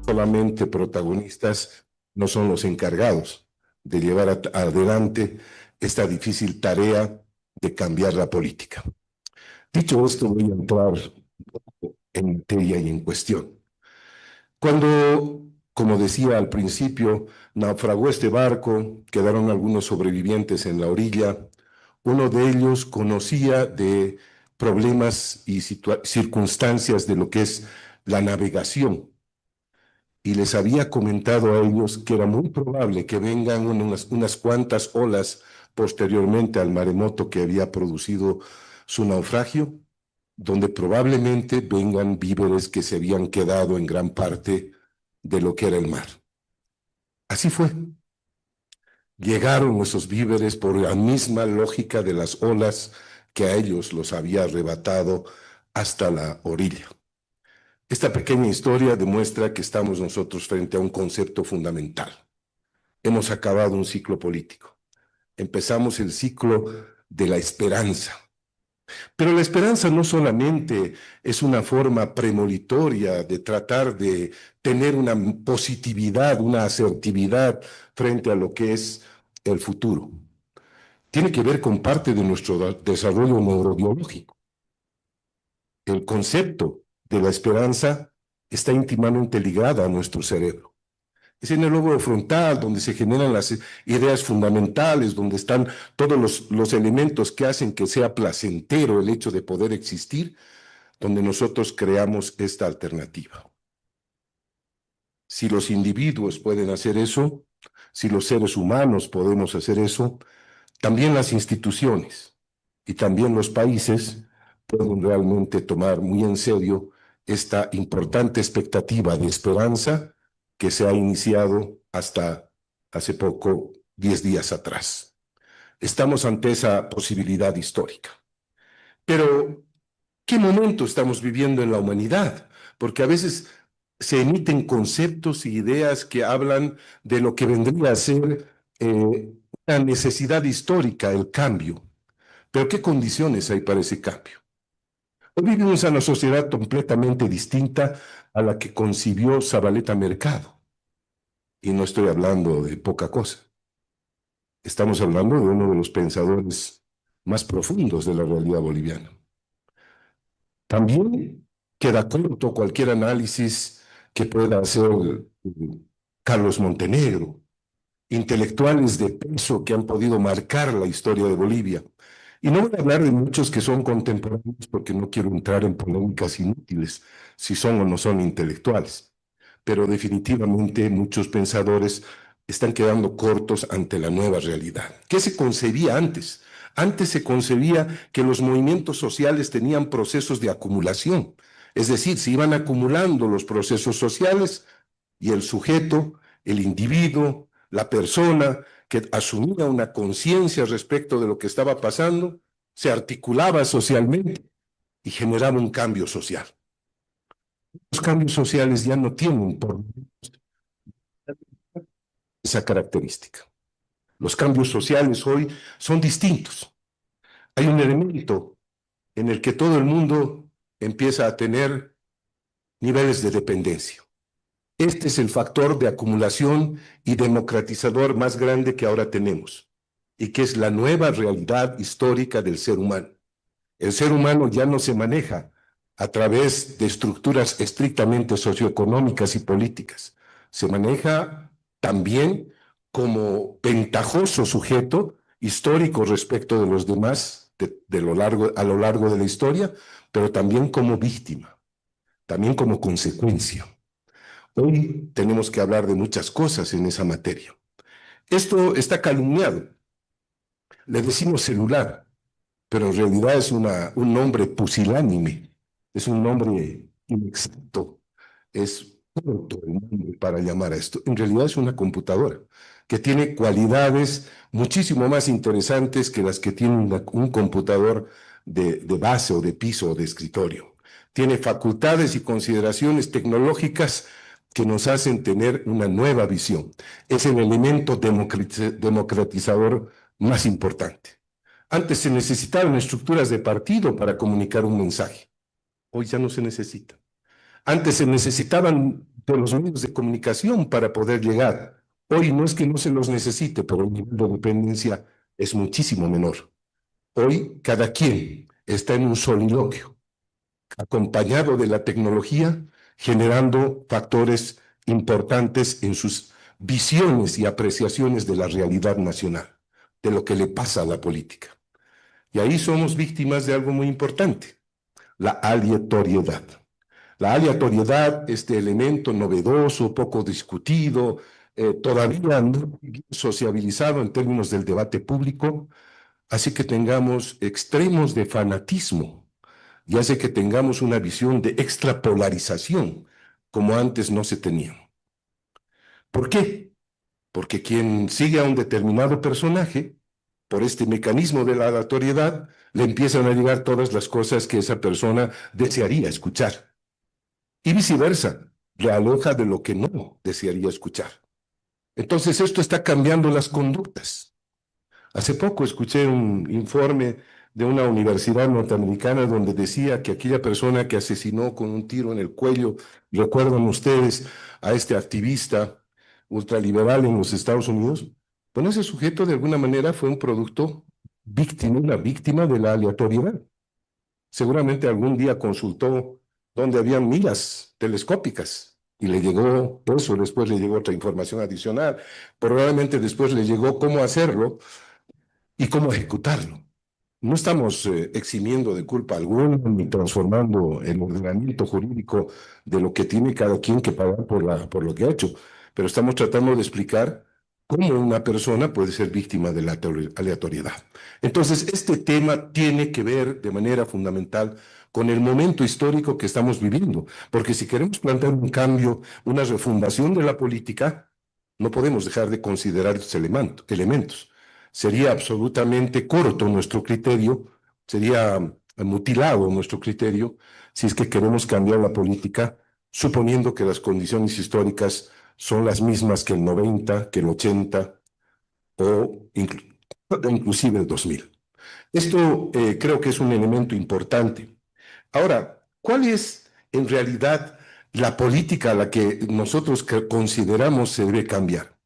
solamente protagonistas, no son los encargados de llevar adelante esta difícil tarea de cambiar la política. Dicho esto, voy a entrar en materia y en cuestión. Cuando, como decía al principio, naufragó este barco, quedaron algunos sobrevivientes en la orilla. Uno de ellos conocía de problemas y circunstancias de lo que es la navegación, y les había comentado a ellos que era muy probable que vengan unas cuantas olas posteriormente al maremoto que había producido su naufragio, donde probablemente vengan víveres que se habían quedado en gran parte de lo que era el mar. Así fue. Llegaron esos víveres por la misma lógica de las olas que a ellos los había arrebatado hasta la orilla. Esta pequeña historia demuestra que estamos nosotros frente a un concepto fundamental. Hemos acabado un ciclo político. Empezamos el ciclo de la esperanza. Pero la esperanza no solamente es una forma premonitoria de tratar de tener una positividad, una asertividad frente a lo que es el futuro. Tiene que ver con parte de nuestro desarrollo neurobiológico. El concepto de la esperanza está íntimamente ligada a nuestro cerebro. Es en el lóbulo frontal donde se generan las ideas fundamentales, donde están todos los elementos que hacen que sea placentero el hecho de poder existir, donde nosotros creamos esta alternativa. Si los individuos pueden hacer eso, si los seres humanos podemos hacer eso, también las instituciones y también los países pueden realmente tomar muy en serio esta importante expectativa de esperanza que se ha iniciado hasta hace poco, 10 días atrás. Estamos ante esa posibilidad histórica. Pero, ¿qué momento estamos viviendo en la humanidad? Porque a veces se emiten conceptos y ideas que hablan de lo que vendría a ser una necesidad histórica, el cambio. Pero ¿qué condiciones hay para ese cambio? Hoy vivimos en una sociedad completamente distinta a la que concibió Zabaleta Mercado. Y no estoy hablando de poca cosa. Estamos hablando de uno de los pensadores más profundos de la realidad boliviana. También queda corto cualquier análisis que pueda hacer Carlos Montenegro, intelectuales de peso que han podido marcar la historia de Bolivia. Y no voy a hablar de muchos que son contemporáneos porque no quiero entrar en polémicas inútiles, si son o no son intelectuales. Pero definitivamente muchos pensadores están quedando cortos ante la nueva realidad. ¿Qué se concebía antes? Antes se concebía que los movimientos sociales tenían procesos de acumulación, es decir, se iban acumulando los procesos sociales y el sujeto, el individuo, la persona que asumía una conciencia respecto de lo que estaba pasando, se articulaba socialmente y generaba un cambio social. Los cambios sociales ya no tienen por esa característica. Los cambios sociales hoy son distintos. Hay un elemento en el que todo el mundo empieza a tener niveles de dependencia. Este es el factor de acumulación y democratizador más grande que ahora tenemos, y que es la nueva realidad histórica del ser humano. El ser humano ya no se maneja a través de estructuras estrictamente socioeconómicas y políticas. Se maneja también como ventajoso sujeto histórico respecto de los demás a lo largo de la historia, pero también como víctima, también como consecuencia. Hoy tenemos que hablar de muchas cosas en esa materia. Esto está calumniado. Le decimos celular, pero en realidad es un nombre pusilánime, es un nombre inexacto, es corto el nombre para llamar a esto. En realidad es una computadora que tiene cualidades muchísimo más interesantes que las que tiene un computador de base o de piso o de escritorio. Tiene facultades y consideraciones tecnológicas que nos hacen tener una nueva visión. Es el elemento democratizador más importante. Antes se necesitaban estructuras de partido para comunicar un mensaje. Hoy ya no se necesita. Antes se necesitaban de los medios de comunicación para poder llegar. Hoy no es que no se los necesite, pero el nivel de dependencia es muchísimo menor. Hoy cada quien está en un soliloquio, acompañado de la tecnología, generando factores importantes en sus visiones y apreciaciones de la realidad nacional, de lo que le pasa a la política. Y ahí somos víctimas de algo muy importante, la aleatoriedad. La aleatoriedad, este elemento novedoso, poco discutido, todavía no sociabilizado en términos del debate público, hace que tengamos extremos de fanatismo y hace que tengamos una visión de extrapolarización como antes no se tenía. ¿Por qué? Porque quien sigue a un determinado personaje, por este mecanismo de la aleatoriedad, le empiezan a llegar todas las cosas que esa persona desearía escuchar. Y viceversa, le aloja de lo que no desearía escuchar. Entonces esto está cambiando las conductas. Hace poco escuché un informe de una universidad norteamericana donde decía que aquella persona que asesinó con un tiro en el cuello, recuerdan ustedes a este activista ultraliberal en los Estados Unidos, bueno, ese sujeto de alguna manera fue un producto víctima, una víctima de la aleatoriedad. Seguramente algún día consultó dónde habían miras telescópicas y le llegó eso, después le llegó otra información adicional, probablemente después le llegó cómo hacerlo y cómo ejecutarlo. No estamos eximiendo de culpa alguna ni transformando el ordenamiento jurídico de lo que tiene cada quien que pagar por lo que ha hecho, pero estamos tratando de explicar cómo una persona puede ser víctima de la aleatoriedad. Entonces, este tema tiene que ver de manera fundamental con el momento histórico que estamos viviendo, porque si queremos plantear un cambio, una refundación de la política, no podemos dejar de considerar estos elementos. Sería absolutamente corto nuestro criterio, sería mutilado nuestro criterio si es que queremos cambiar la política, suponiendo que las condiciones históricas son las mismas que el 90, que el 80 o inclusive el 2000. Esto creo que es un elemento importante. Ahora, ¿cuál es en realidad la política a la que nosotros consideramos se debe cambiar?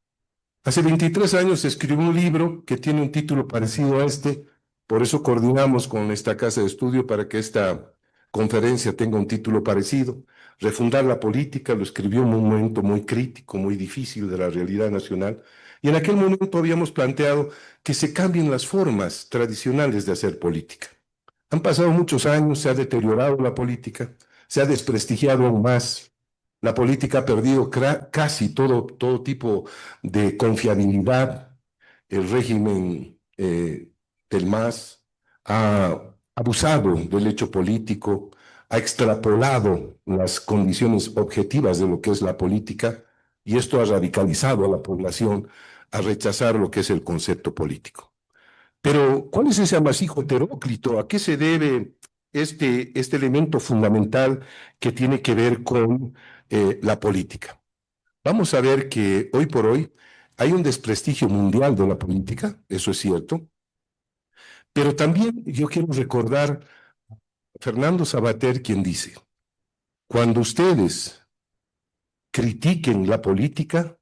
Hace 23 años escribió un libro que tiene un título parecido a este, por eso coordinamos con esta casa de estudio para que esta conferencia tenga un título parecido. Refundar la política, lo escribió en un momento muy crítico, muy difícil de la realidad nacional, y en aquel momento habíamos planteado que se cambien las formas tradicionales de hacer política. Han pasado muchos años, se ha deteriorado la política, se ha desprestigiado aún más. La política ha perdido casi todo tipo de confiabilidad. El régimen del MAS ha abusado del hecho político, ha extrapolado las condiciones objetivas de lo que es la política y esto ha radicalizado a la población a rechazar lo que es el concepto político. Pero, ¿cuál es ese amasijo heteróclito? ¿A qué se debe este elemento fundamental que tiene que ver con la política? Vamos a ver que hoy por hoy hay un desprestigio mundial de la política, eso es cierto, pero también yo quiero recordar a Fernando Savater quien dice, cuando ustedes critiquen la política,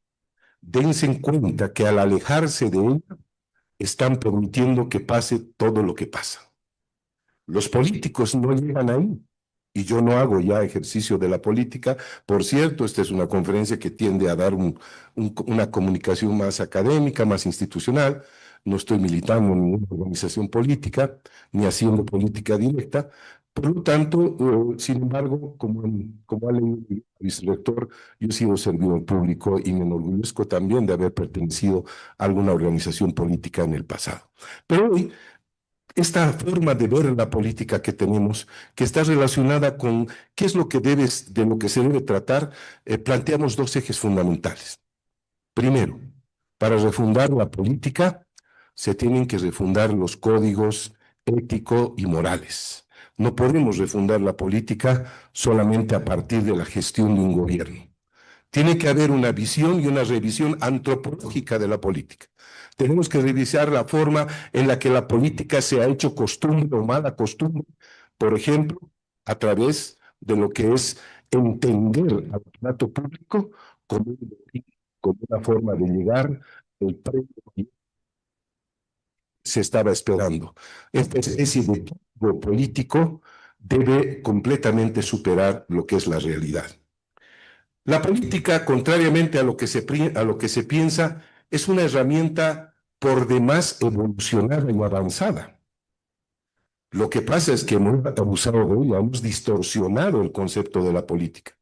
dense en cuenta que al alejarse de ella, están permitiendo que pase todo lo que pasa. Los políticos no llegan ahí. Y yo no hago ya ejercicio de la política. Por cierto, esta es una conferencia que tiende a dar una comunicación más académica, más institucional. No estoy militando en ninguna organización política, ni haciendo política directa. Por lo tanto, sin embargo, como ha leído el vicerrector, yo he sido servidor público y me enorgullezco también de haber pertenecido a alguna organización política en el pasado. Pero hoy esta forma de ver la política que tenemos, que está relacionada con qué es lo que de lo que se debe tratar, planteamos dos ejes fundamentales. Primero, para refundar la política, se tienen que refundar los códigos ético y morales. No podemos refundar la política solamente a partir de la gestión de un gobierno. Tiene que haber una visión y una revisión antropológica de la política. Tenemos que revisar la forma en la que la política se ha hecho costumbre o mala costumbre, por ejemplo, a través de lo que es entender al aparato público como, como una forma de llegar al premio que se estaba esperando. Esta especie de tipo político debe completamente superar lo que es la realidad. La política, contrariamente a lo que a lo que se piensa, es una herramienta por demás evolucionada y avanzada. Lo que pasa es que hemos abusado de ella, hemos distorsionado el concepto de la política.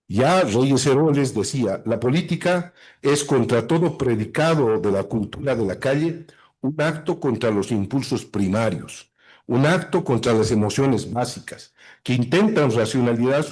Ya Reyes Heroles decía, la política es contra todo predicado de la cultura de la calle, un acto contra los impulsos primarios, un acto contra las emociones básicas, que intentan racionalizar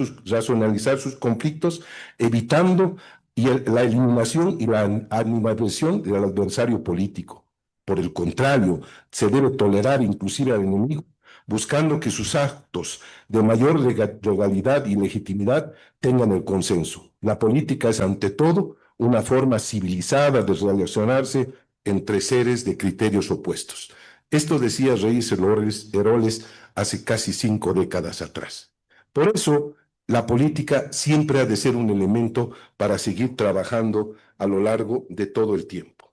sus conflictos, evitando la eliminación y la animadversión del adversario político. Por el contrario, se debe tolerar inclusive al enemigo, buscando que sus actos de mayor legalidad y legitimidad tengan el consenso. La política es ante todo una forma civilizada de relacionarse entre seres de criterios opuestos. Esto decía Reyes Heroles hace casi 5 décadas atrás. Por eso, la política siempre ha de ser un elemento para seguir trabajando a lo largo de todo el tiempo.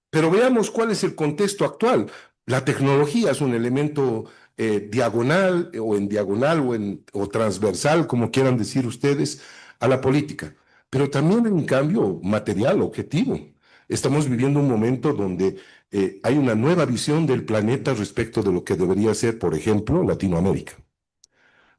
Pero veamos cuál es el contexto actual. La tecnología es un elemento diagonal o en diagonal o transversal, como quieran decir ustedes, a la política. Pero también hay un cambio material, objetivo. Estamos viviendo un momento donde hay una nueva visión del planeta respecto de lo que debería ser, por ejemplo, Latinoamérica.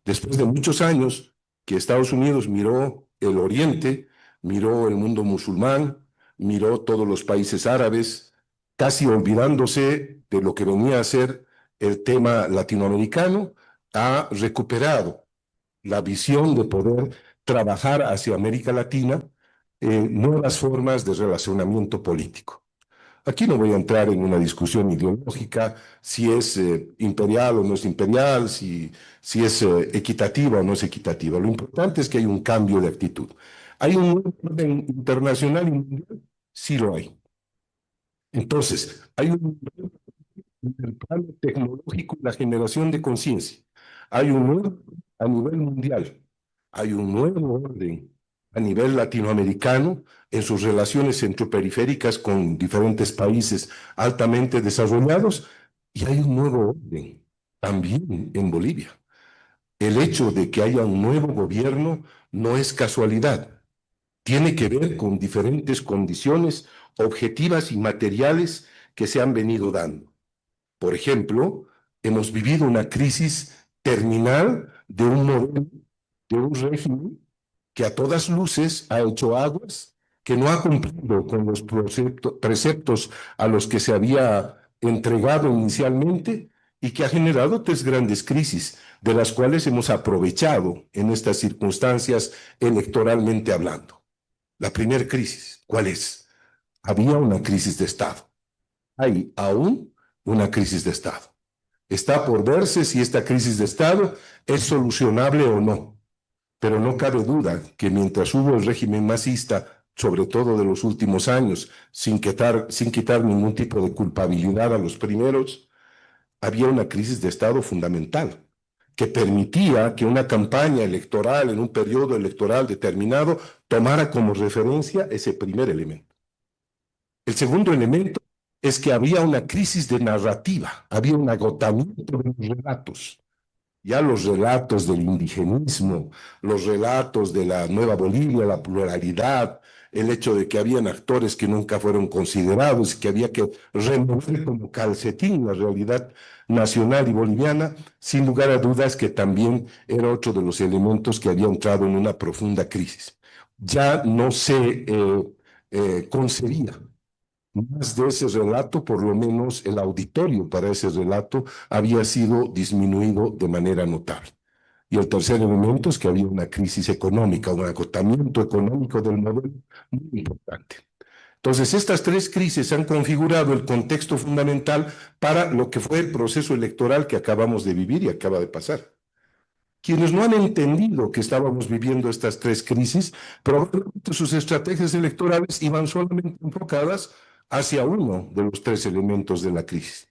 Después de muchos años que Estados Unidos miró el Oriente, miró el mundo musulmán, miró todos los países árabes, casi olvidándose de lo que venía a ser el tema latinoamericano, ha recuperado la visión de poder trabajar hacia América Latina nuevas formas de relacionamiento político. Aquí no voy a entrar en una discusión ideológica, si es imperial o no es imperial, si es equitativa o no es equitativa. Lo importante es que hay un cambio de actitud. ¿Hay un orden internacional y mundial? Sí lo hay. Entonces, hay un en el plano tecnológico y la generación de conciencia. Hay un nuevo a nivel mundial, hay un nuevo orden a nivel latinoamericano en sus relaciones centroperiféricas con diferentes países altamente desarrollados y hay un nuevo orden también en Bolivia. El hecho de que haya un nuevo gobierno no es casualidad, tiene que ver con diferentes condiciones objetivas y materiales que se han venido dando. Por ejemplo, hemos vivido una crisis terminal de un modelo, de un régimen que a todas luces ha hecho aguas, que no ha cumplido con los preceptos a los que se había entregado inicialmente y que ha generado tres grandes crisis, de las cuales hemos aprovechado en estas circunstancias electoralmente hablando. La primera crisis, ¿cuál es? Había una crisis de Estado. Hay aún una crisis de Estado. Está por verse si esta crisis de Estado es solucionable o no. Pero no cabe duda que mientras hubo el régimen masista, sobre todo de los últimos años, sin quitar ningún tipo de culpabilidad a los primeros, había una crisis de Estado fundamental que permitía que una campaña electoral en un periodo electoral determinado tomara como referencia ese primer elemento. El segundo elemento es que había una crisis de narrativa, había un agotamiento de los relatos. Ya los relatos del indigenismo, los relatos de la Nueva Bolivia, la pluralidad, el hecho de que habían actores que nunca fueron considerados, que había que remover como calcetín la realidad nacional y boliviana, sin lugar a dudas que también era otro de los elementos que había entrado en una profunda crisis. Ya no se concebía más de ese relato, por lo menos el auditorio para ese relato había sido disminuido de manera notable. Y el tercer elemento es que había una crisis económica, un agotamiento económico del modelo muy importante. Entonces, estas tres crisis han configurado el contexto fundamental para lo que fue el proceso electoral que acabamos de vivir y acaba de pasar. Quienes no han entendido que estábamos viviendo estas tres crisis, probablemente sus estrategias electorales iban solamente enfocadas hacia uno de los tres elementos de la crisis.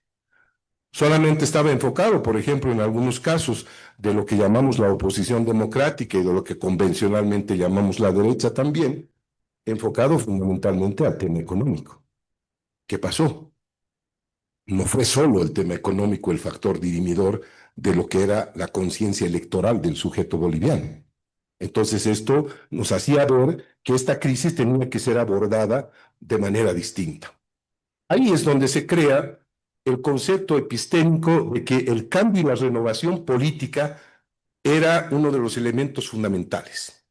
Solamente estaba enfocado, por ejemplo, en algunos casos de lo que llamamos la oposición democrática y de lo que convencionalmente llamamos la derecha también, enfocado fundamentalmente al tema económico. ¿Qué pasó? No fue solo el tema económico el factor dirimidor de lo que era la conciencia electoral del sujeto boliviano. Entonces esto nos hacía ver que esta crisis tenía que ser abordada de manera distinta. Ahí es donde se crea el concepto epistémico de que el cambio y la renovación política era uno de los elementos fundamentales.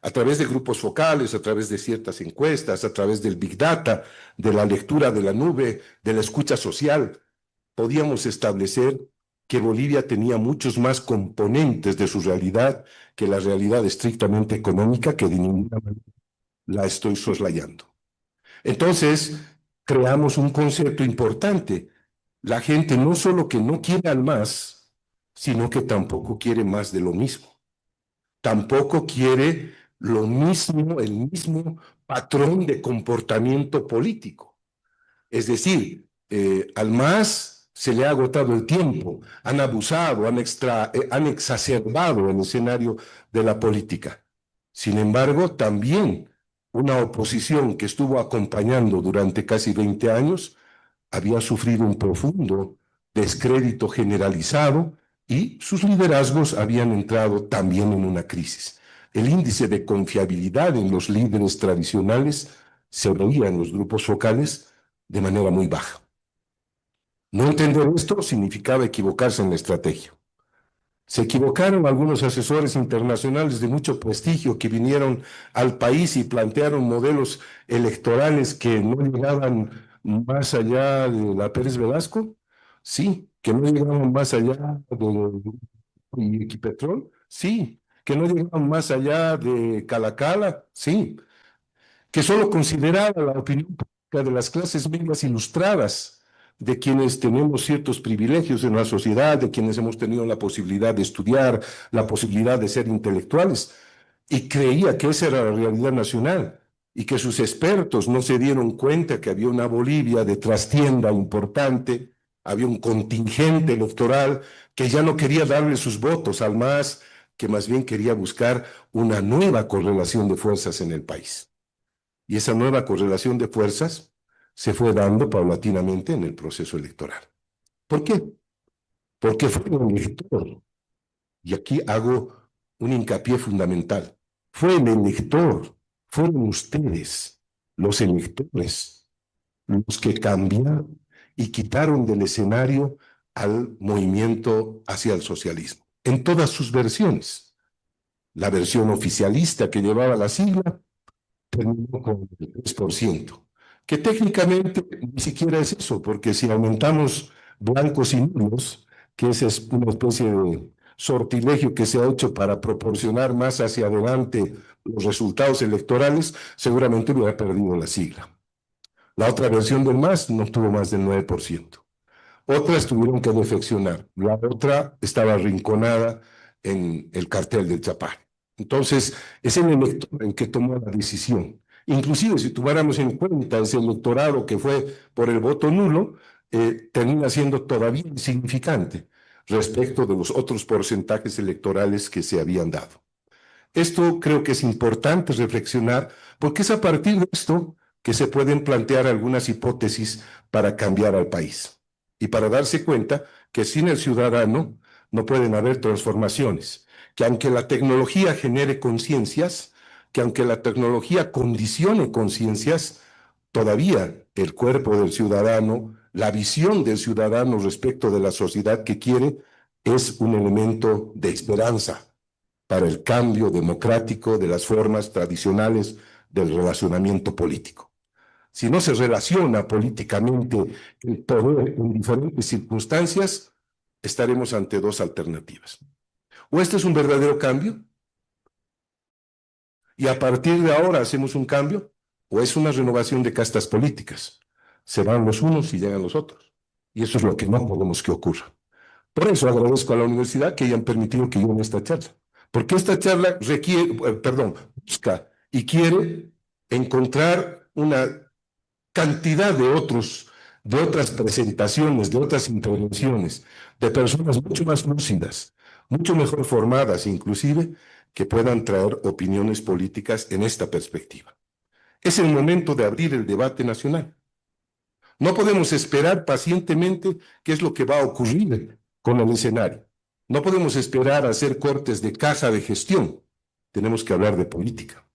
A través de grupos focales, a través de ciertas encuestas, a través del Big Data, de la lectura de la nube, de la escucha social, podíamos establecer que Bolivia tenía muchos más componentes de su realidad que la realidad estrictamente económica, que de ninguna manera la estoy soslayando. Entonces, creamos un concepto importante. La gente no solo que no quiere al más, sino que tampoco quiere más de lo mismo. Tampoco quiere lo mismo, el mismo patrón de comportamiento político. Es decir, al MAS se le ha agotado el tiempo, han abusado, han exacerbado el escenario de la política. Sin embargo, también una oposición que estuvo acompañando durante casi 20 años había sufrido un profundo descrédito generalizado y sus liderazgos habían entrado también en una crisis. El índice de confiabilidad en los líderes tradicionales se veía en los grupos focales de manera muy baja. No entender esto significaba equivocarse en la estrategia. Se equivocaron algunos asesores internacionales de mucho prestigio que vinieron al país y plantearon modelos electorales que no llegaban más allá de la Pérez Velasco, sí, que no llegaban más allá de Equipetrol, sí, que no llegaban más allá de Calacala, sí, que solo consideraba la opinión pública de las clases medias ilustradas, de quienes tenemos ciertos privilegios en la sociedad, de quienes hemos tenido la posibilidad de estudiar, la posibilidad de ser intelectuales, y creía que esa era la realidad nacional y que sus expertos no se dieron cuenta que había una Bolivia de trastienda importante, había un contingente electoral que ya no quería darle sus votos al MAS, que más bien quería buscar una nueva correlación de fuerzas en el país. Y esa nueva correlación de fuerzas se fue dando paulatinamente en el proceso electoral. ¿Por qué? Porque fue el elector, y aquí hago un hincapié fundamental, fue el elector, fueron ustedes, los electores, los que cambiaron y quitaron del escenario al movimiento hacia el socialismo, en todas sus versiones. La versión oficialista que llevaba la sigla terminó con el 3%, que técnicamente ni siquiera es eso, porque si aumentamos blancos y nulos, que esa es una especie de sortilegio que se ha hecho para proporcionar más hacia adelante los resultados electorales, seguramente hubiera perdido la sigla. La otra versión del MAS no tuvo más del 9%. Otras tuvieron que defeccionar. La otra estaba arrinconada en el cartel del Chapar. Entonces, es el elector el que tomó la decisión. Inclusive, si tuviéramos en cuenta ese electorado que fue por el voto nulo, termina siendo todavía insignificante respecto de los otros porcentajes electorales que se habían dado. Esto creo que es importante reflexionar, porque es a partir de esto que se pueden plantear algunas hipótesis para cambiar al país y para darse cuenta que sin el ciudadano no pueden haber transformaciones, que aunque la tecnología genere conciencias, que aunque la tecnología condicione conciencias, todavía el cuerpo del ciudadano, la visión del ciudadano respecto de la sociedad que quiere, es un elemento de esperanza para el cambio democrático de las formas tradicionales del relacionamiento político. Si no se relaciona políticamente el poder en diferentes circunstancias, estaremos ante dos alternativas. O este es un verdadero cambio, y a partir de ahora hacemos un cambio, o es una renovación de castas políticas. Se van los unos y llegan los otros. Y eso es lo que no podemos que ocurra. Por eso agradezco a la universidad que hayan permitido que yo en esta charla. Porque esta charla requiere, busca y quiere encontrar una cantidad de otros de otras presentaciones, de otras intervenciones, de personas mucho más lúcidas, mucho mejor formadas inclusive, que puedan traer opiniones políticas en esta perspectiva. Es el momento de abrir el debate nacional. No podemos esperar pacientemente qué es lo que va a ocurrir con el escenario. No podemos esperar a hacer cortes de caja de gestión. Tenemos que hablar de política.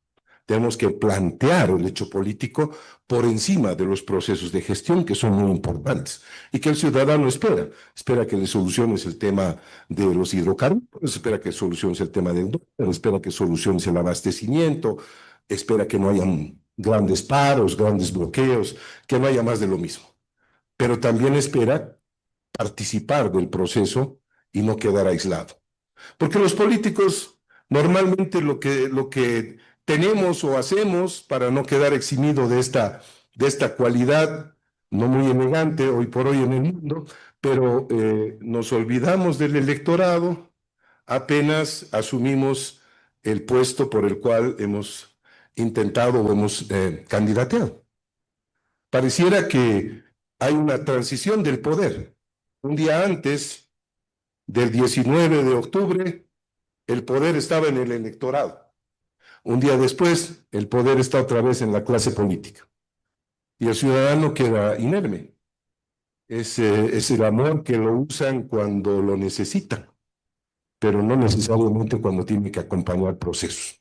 Tenemos que plantear el hecho político por encima de los procesos de gestión que son muy importantes y que el ciudadano espera. Espera que le soluciones el tema de los hidrocarburos, espera que soluciones el tema del dólar, espera que soluciones el abastecimiento, espera que no hayan grandes paros, grandes bloqueos, que no haya más de lo mismo. Pero también espera participar del proceso y no quedar aislado. Porque los políticos normalmente lo que tenemos o hacemos para no quedar eximido de esta cualidad no muy elegante hoy por hoy en el mundo, pero nos olvidamos del electorado apenas asumimos el puesto por el cual hemos intentado o hemos candidateado. Pareciera que hay una transición del poder. Un día antes del 19 de octubre, el poder estaba en el electorado. Un día después, el poder está otra vez en la clase política. Y el ciudadano queda inerme. Es el amor que lo usan cuando lo necesitan, pero no necesariamente cuando tiene que acompañar procesos.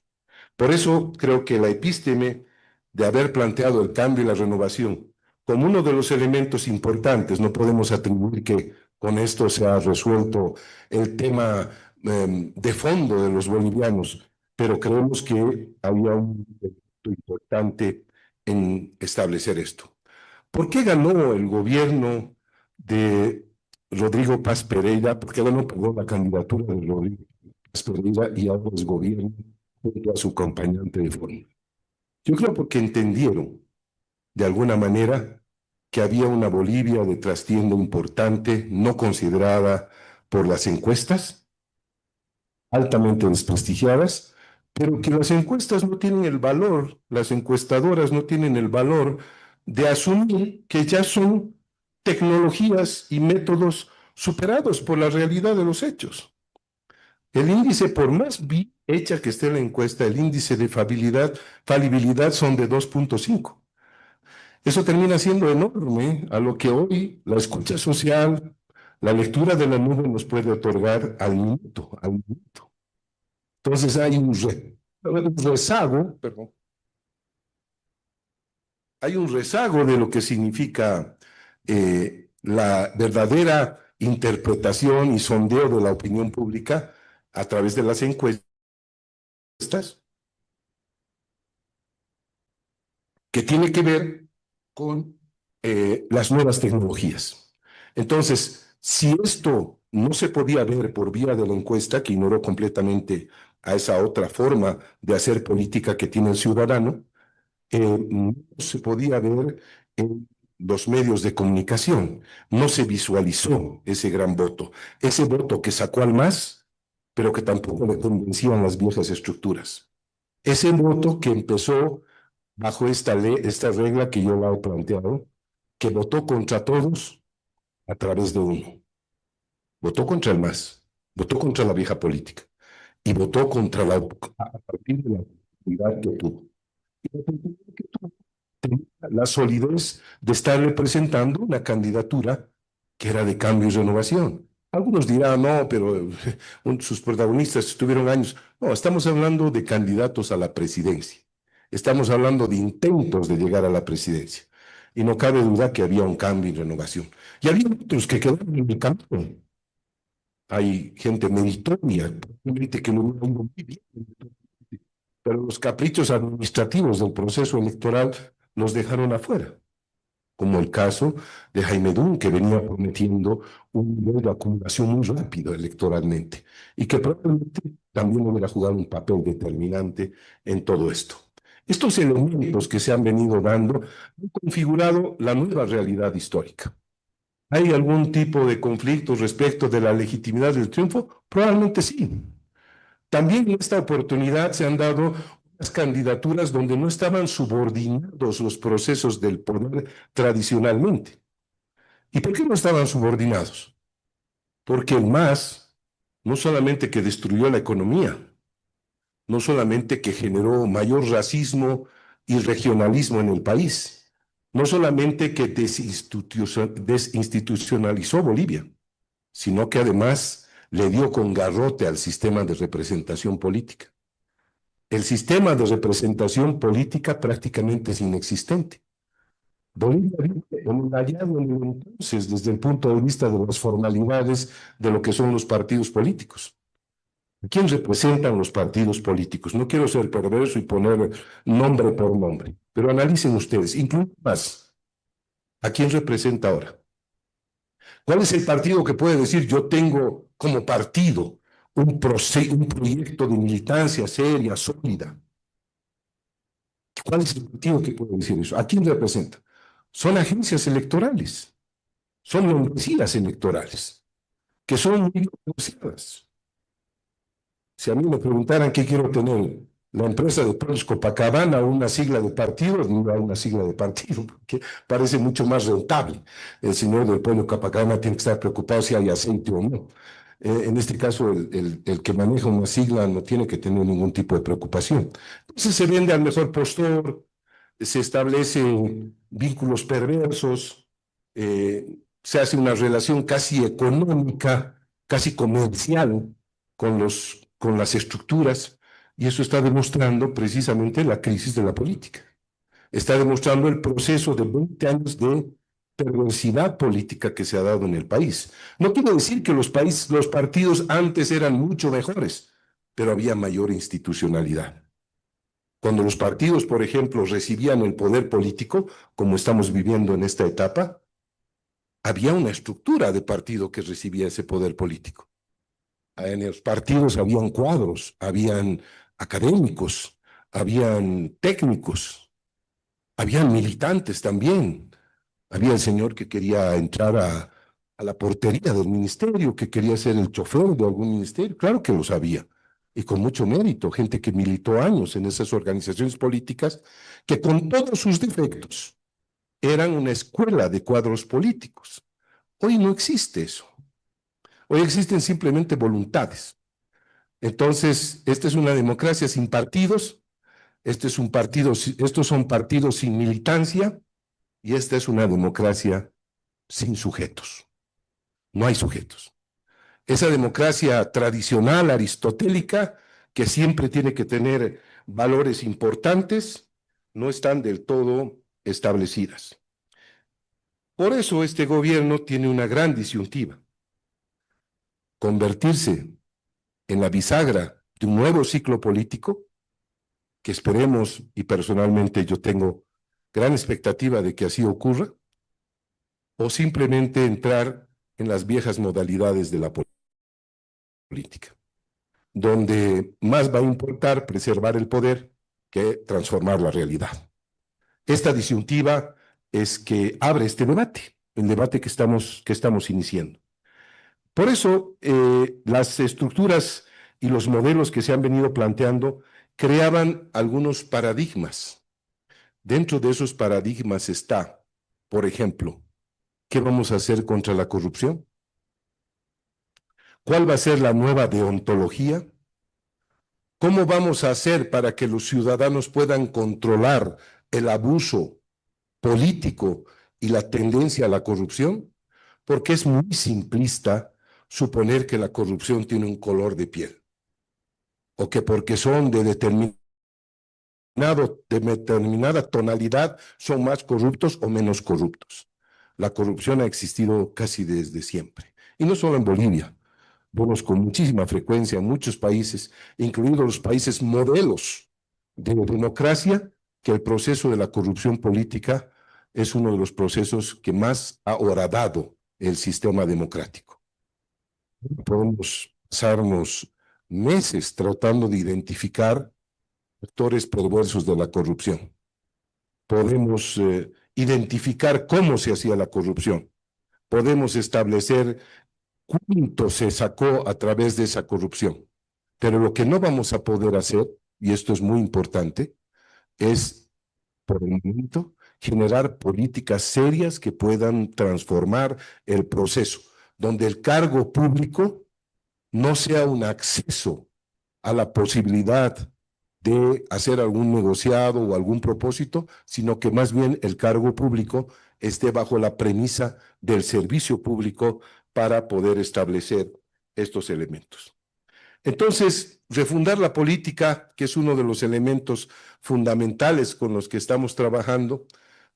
Por eso creo que la epísteme de haber planteado el cambio y la renovación como uno de los elementos importantes, no podemos atribuir que con esto se ha resuelto el tema de fondo de los bolivianos, pero creemos que había un elemento importante en establecer esto. ¿Por qué ganó el gobierno de Rodrigo Paz Pereira? ¿Por qué ganó, perdón, la candidatura de Rodrigo Paz Pereira y ahora es gobierno junto a su acompañante de fórmula? Yo creo porque entendieron, de alguna manera, que había una Bolivia de trastienda importante, no considerada por las encuestas, altamente desprestigiadas, pero que las encuestas no tienen el valor, las encuestadoras no tienen el valor de asumir que ya son tecnologías y métodos superados por la realidad de los hechos. El índice, por más bien hecha que esté la encuesta, el índice de falibilidad son de 2.5. Eso termina siendo enorme a lo que hoy la escucha social, la lectura de la nube nos puede otorgar al minuto, al minuto. Entonces hay un rezago, perdón, hay un rezago de lo que significa la verdadera interpretación y sondeo de la opinión pública a través de las encuestas que tiene que ver con las nuevas tecnologías. Entonces, si esto no se podía ver por vía de la encuesta, que ignoró completamente a esa otra forma de hacer política que tiene el ciudadano, no se podía ver en los medios de comunicación, no se visualizó ese gran voto, ese voto que sacó al MAS, pero que tampoco le convencían las viejas estructuras. Ese voto que empezó bajo esta ley, esta regla que yo la he planteado, que votó contra todos a través de uno. Votó contra el MAS, votó contra la vieja política y votó contra a partir de la oportunidad que tuvo. Y la oportunidad que tuvo tenía la solidez de estar representando una candidatura que era de cambio y renovación. Algunos dirán, no, pero sus protagonistas estuvieron años. No, estamos hablando de candidatos a la presidencia. Estamos hablando de intentos de llegar a la presidencia. Y no cabe duda que había un cambio y renovación. Y había otros que quedaron en el camino. Hay gente meritoria, probablemente que lo hubiera ido muy bien, pero los caprichos administrativos del proceso electoral los dejaron afuera, como el caso de Jaime Dún, que venía prometiendo un nivel de acumulación muy rápido electoralmente y que probablemente también hubiera jugado un papel determinante en todo esto. Estos elementos que se han venido dando han configurado la nueva realidad histórica. ¿Hay algún tipo de conflicto respecto de la legitimidad del triunfo? Probablemente sí. También en esta oportunidad se han dado unas candidaturas donde no estaban subordinados los procesos del poder tradicionalmente. ¿Y por qué no estaban subordinados? Porque el MAS no solamente que destruyó la economía, no solamente que generó mayor racismo y regionalismo en el país, no solamente que desinstitucionalizó Bolivia, sino que además le dio con garrote al sistema de representación política. El sistema de representación política prácticamente es inexistente. Bolivia vive en un hallazgo en el entonces desde el punto de vista de las formalidades de lo que son los partidos políticos. ¿Quién representan los partidos políticos? No quiero ser perverso y poner nombre por nombre, pero analicen ustedes, incluso más, ¿a quién representa ahora? ¿Cuál es el partido que puede decir yo tengo como partido un proyecto de militancia seria, sólida? ¿Cuál es el partido que puede decir eso? ¿A quién representa? Son agencias electorales, son membresías electorales, que son muy negociadas. Si a mí me preguntaran qué quiero tener, la empresa de Petróleos Copacabana o una sigla de partido, digo una sigla de partido, porque parece mucho más rentable. El señor del Pueblo Copacabana tiene que estar preocupado si hay aceite o no. En este caso, el que maneja una sigla no tiene que tener ningún tipo de preocupación. Entonces se vende al mejor postor, se establecen vínculos perversos, se hace una relación casi económica, casi comercial con las estructuras, y eso está demostrando precisamente la crisis de la política. Está demostrando el proceso de 20 años de perversidad política que se ha dado en el país. No quiero decir que los partidos antes eran mucho mejores, pero había mayor institucionalidad. Cuando los partidos, por ejemplo, recibían el poder político, como estamos viviendo en esta etapa, había una estructura de partido que recibía ese poder político. En los partidos habían cuadros, habían académicos, habían técnicos, habían militantes también. Había el señor que quería entrar a la portería del ministerio, que quería ser el chofer de algún ministerio. Claro que lo sabía. Y con mucho mérito, gente que militó años en esas organizaciones políticas, que con todos sus defectos eran una escuela de cuadros políticos. Hoy no existe eso. Hoy existen simplemente voluntades. Entonces, esta es una democracia sin partidos, estos son partidos sin militancia, y esta es una democracia sin sujetos. No hay sujetos. Esa democracia tradicional, aristotélica, que siempre tiene que tener valores importantes, no están del todo establecidas. Por eso este gobierno tiene una gran disyuntiva: convertirse en la bisagra de un nuevo ciclo político, que esperemos, y personalmente yo tengo gran expectativa de que así ocurra, o simplemente entrar en las viejas modalidades de la política, donde más va a importar preservar el poder que transformar la realidad. Esta disyuntiva es que abre este debate, el debate que estamos iniciando. Por eso, las estructuras y los modelos que se han venido planteando creaban algunos paradigmas. Dentro de esos paradigmas está, por ejemplo, ¿qué vamos a hacer contra la corrupción? ¿Cuál va a ser la nueva deontología? ¿Cómo vamos a hacer para que los ciudadanos puedan controlar el abuso político y la tendencia a la corrupción? Porque es muy simplista suponer que la corrupción tiene un color de piel, o que porque son de determinada tonalidad son más corruptos o menos corruptos. La corrupción ha existido casi desde siempre, y no solo en Bolivia. Vemos con muchísima frecuencia en muchos países, incluidos los países modelos de democracia, que el proceso de la corrupción política es uno de los procesos que más ha horadado el sistema democrático. Podemos pasarnos meses tratando de identificar actores perversos de la corrupción. Podemos identificar cómo se hacía la corrupción. Podemos establecer cuánto se sacó a través de esa corrupción. Pero lo que no vamos a poder hacer, y esto es muy importante, es, por el momento, generar políticas serias que puedan transformar el proceso, donde el cargo público no sea un acceso a la posibilidad de hacer algún negociado o algún propósito, sino que más bien el cargo público esté bajo la premisa del servicio público para poder establecer estos elementos. Entonces, refundar la política, que es uno de los elementos fundamentales con los que estamos trabajando,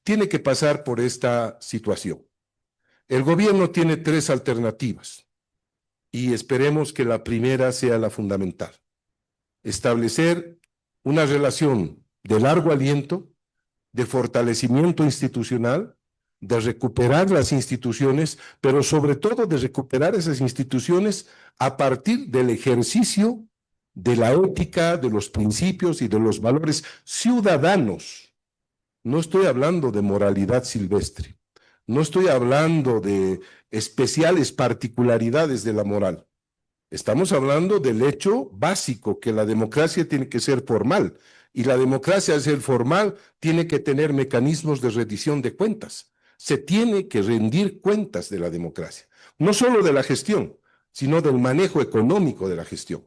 tiene que pasar por esta situación. El gobierno tiene tres alternativas y esperemos que la primera sea la fundamental. Establecer una relación de largo aliento, de fortalecimiento institucional, de recuperar las instituciones, pero sobre todo de recuperar esas instituciones a partir del ejercicio de la ética, de los principios y de los valores ciudadanos. No estoy hablando de moralidad silvestre, no estoy hablando de especiales particularidades de la moral. Estamos hablando del hecho básico, que la democracia tiene que ser formal, y la democracia, al ser formal, tiene que tener mecanismos de rendición de cuentas. Se tiene que rendir cuentas de la democracia, no solo de la gestión, sino del manejo económico de la gestión.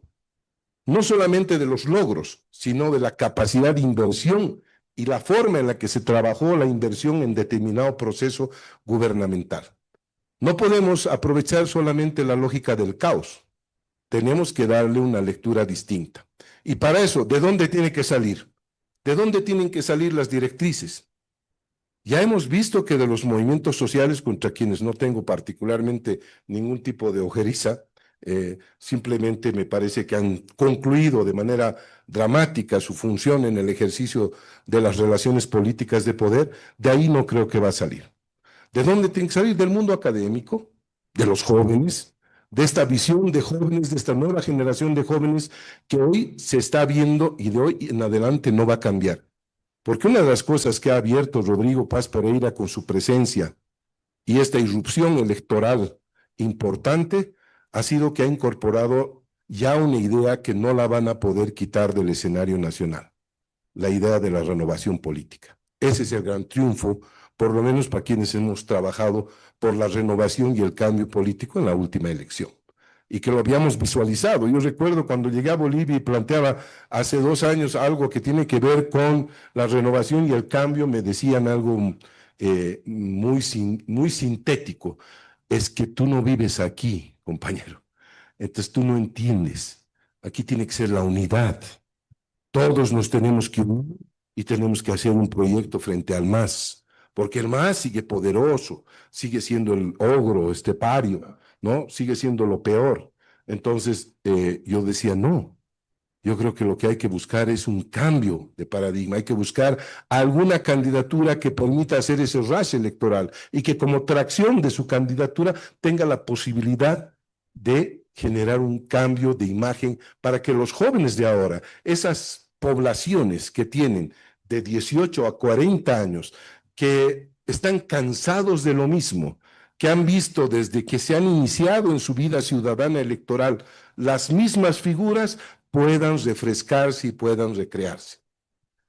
No solamente de los logros, sino de la capacidad de inversión y la forma en la que se trabajó la inversión en determinado proceso gubernamental. No podemos aprovechar solamente la lógica del caos. Tenemos que darle una lectura distinta. Y para eso, ¿de dónde tiene que salir? ¿De dónde tienen que salir las directrices? Ya hemos visto que de los movimientos sociales, contra quienes no tengo particularmente ningún tipo de ojeriza, simplemente me parece que han concluido de manera dramática su función en el ejercicio de las relaciones políticas de poder, de ahí no creo que va a salir. ¿De dónde tiene que salir? Del mundo académico, de los jóvenes, de esta visión de jóvenes, de esta nueva generación de jóvenes que hoy se está viendo y de hoy en adelante no va a cambiar. Porque una de las cosas que ha abierto Rodrigo Paz Pereira con su presencia y esta irrupción electoral importante ha sido que ha incorporado ya una idea que no la van a poder quitar del escenario nacional, la idea de la renovación política. Ese es el gran triunfo, por lo menos para quienes hemos trabajado por la renovación y el cambio político en la última elección, y que lo habíamos visualizado. Yo recuerdo cuando llegué a Bolivia y planteaba hace 2 años algo que tiene que ver con la renovación y el cambio, me decían algo muy sintético: es que tú no vives aquí, compañero, entonces tú no entiendes. Aquí tiene que ser la unidad. Todos nos tenemos que unir y tenemos que hacer un proyecto frente al MAS, porque el MAS sigue poderoso, sigue siendo el ogro estepario, ¿no? Sigue siendo lo peor. Entonces, yo decía, no, yo creo que lo que hay que buscar es un cambio de paradigma, hay que buscar alguna candidatura que permita hacer ese rush electoral y que como tracción de su candidatura tenga la posibilidad de generar un cambio de imagen para que los jóvenes de ahora, esas poblaciones que tienen de 18 a 40 años, que están cansados de lo mismo, que han visto desde que se han iniciado en su vida ciudadana electoral las mismas figuras, puedan refrescarse y puedan recrearse.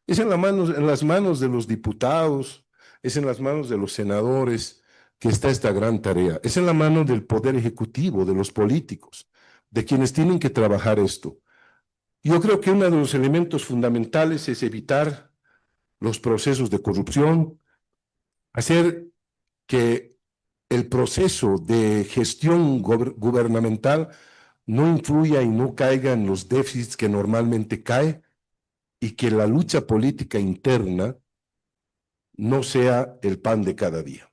Es en las manos de los diputados, es en las manos de los senadores que está esta gran tarea. Es en la mano del poder ejecutivo, de los políticos, de quienes tienen que trabajar esto. Yo creo que uno de los elementos fundamentales es evitar los procesos de corrupción, hacer que el proceso de gestión gubernamental no influya y no caiga en los déficits que normalmente cae, y que la lucha política interna no sea el pan de cada día.